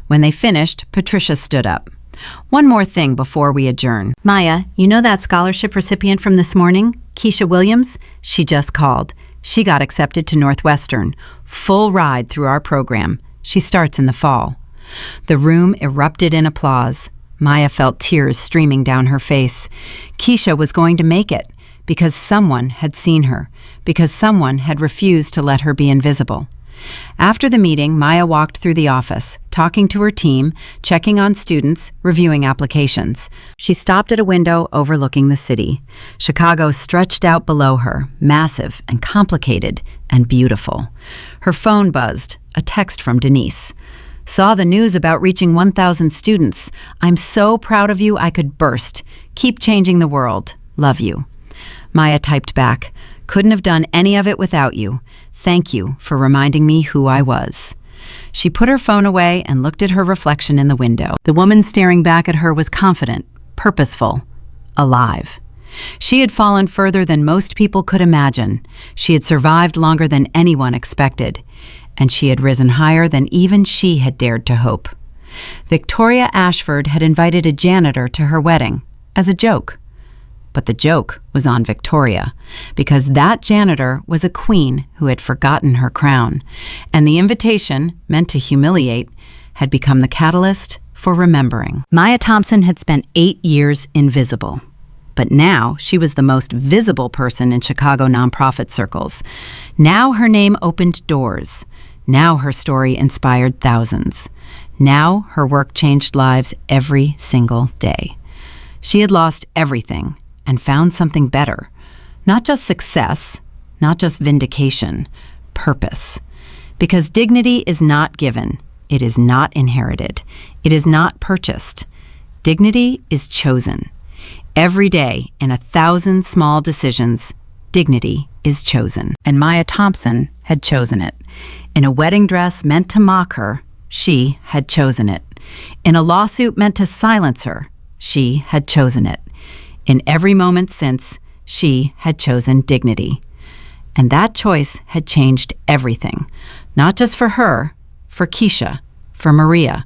When they finished, Patricia stood up. One more thing before we adjourn. Maya, you know that scholarship recipient from this morning, Keisha Williams? She just called. She got accepted to Northwestern. Full ride through our program. She starts in the fall. The room erupted in applause. Maya felt tears streaming down her face. Keisha was going to make it because someone had seen her, because someone had refused to let her be invisible. After the meeting, Maya walked through the office, talking to her team, checking on students, reviewing applications. She stopped at a window overlooking the city. Chicago stretched out below her, massive and complicated and beautiful. Her phone buzzed, a text from Denise. Saw the news about reaching 1,000 students. I'm so proud of you I could burst. Keep changing the world. Love you. Maya typed back, couldn't have done any of it without you. Thank you for reminding me who I was. She put her phone away and looked at her reflection in the window. The woman staring back at her was confident, purposeful, alive. She had fallen further than most people could imagine. She had survived longer than anyone expected. And she had risen higher than even she had dared to hope. Victoria Ashford had invited a janitor to her wedding, as a joke. But the joke was on Victoria, because that janitor was a queen who had forgotten her crown, and the invitation, meant to humiliate, had become the catalyst for remembering. Maya Thompson had spent 8 years invisible, but now she was the most visible person in Chicago nonprofit circles. Now her name opened doors. Now her story inspired thousands. Now her work changed lives every single day. She had lost everything and found something better. Not just success, not just vindication, purpose. Because dignity is not given. It is not inherited. It is not purchased. Dignity is chosen. Every day, in 1,000 small decisions, dignity is chosen. And Maya Thompson had chosen it. In a wedding dress meant to mock her, she had chosen it. In a lawsuit meant to silence her, she had chosen it. In every moment since, she had chosen dignity. And that choice had changed everything. Not just for her, for Keisha, for Maria,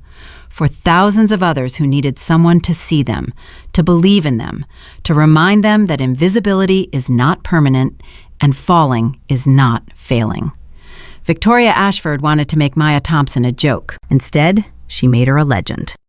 for thousands of others who needed someone to see them, to believe in them, to remind them that invisibility is not permanent and falling is not failing. Victoria Ashford wanted to make Maya Thompson a joke. Instead, she made her a legend.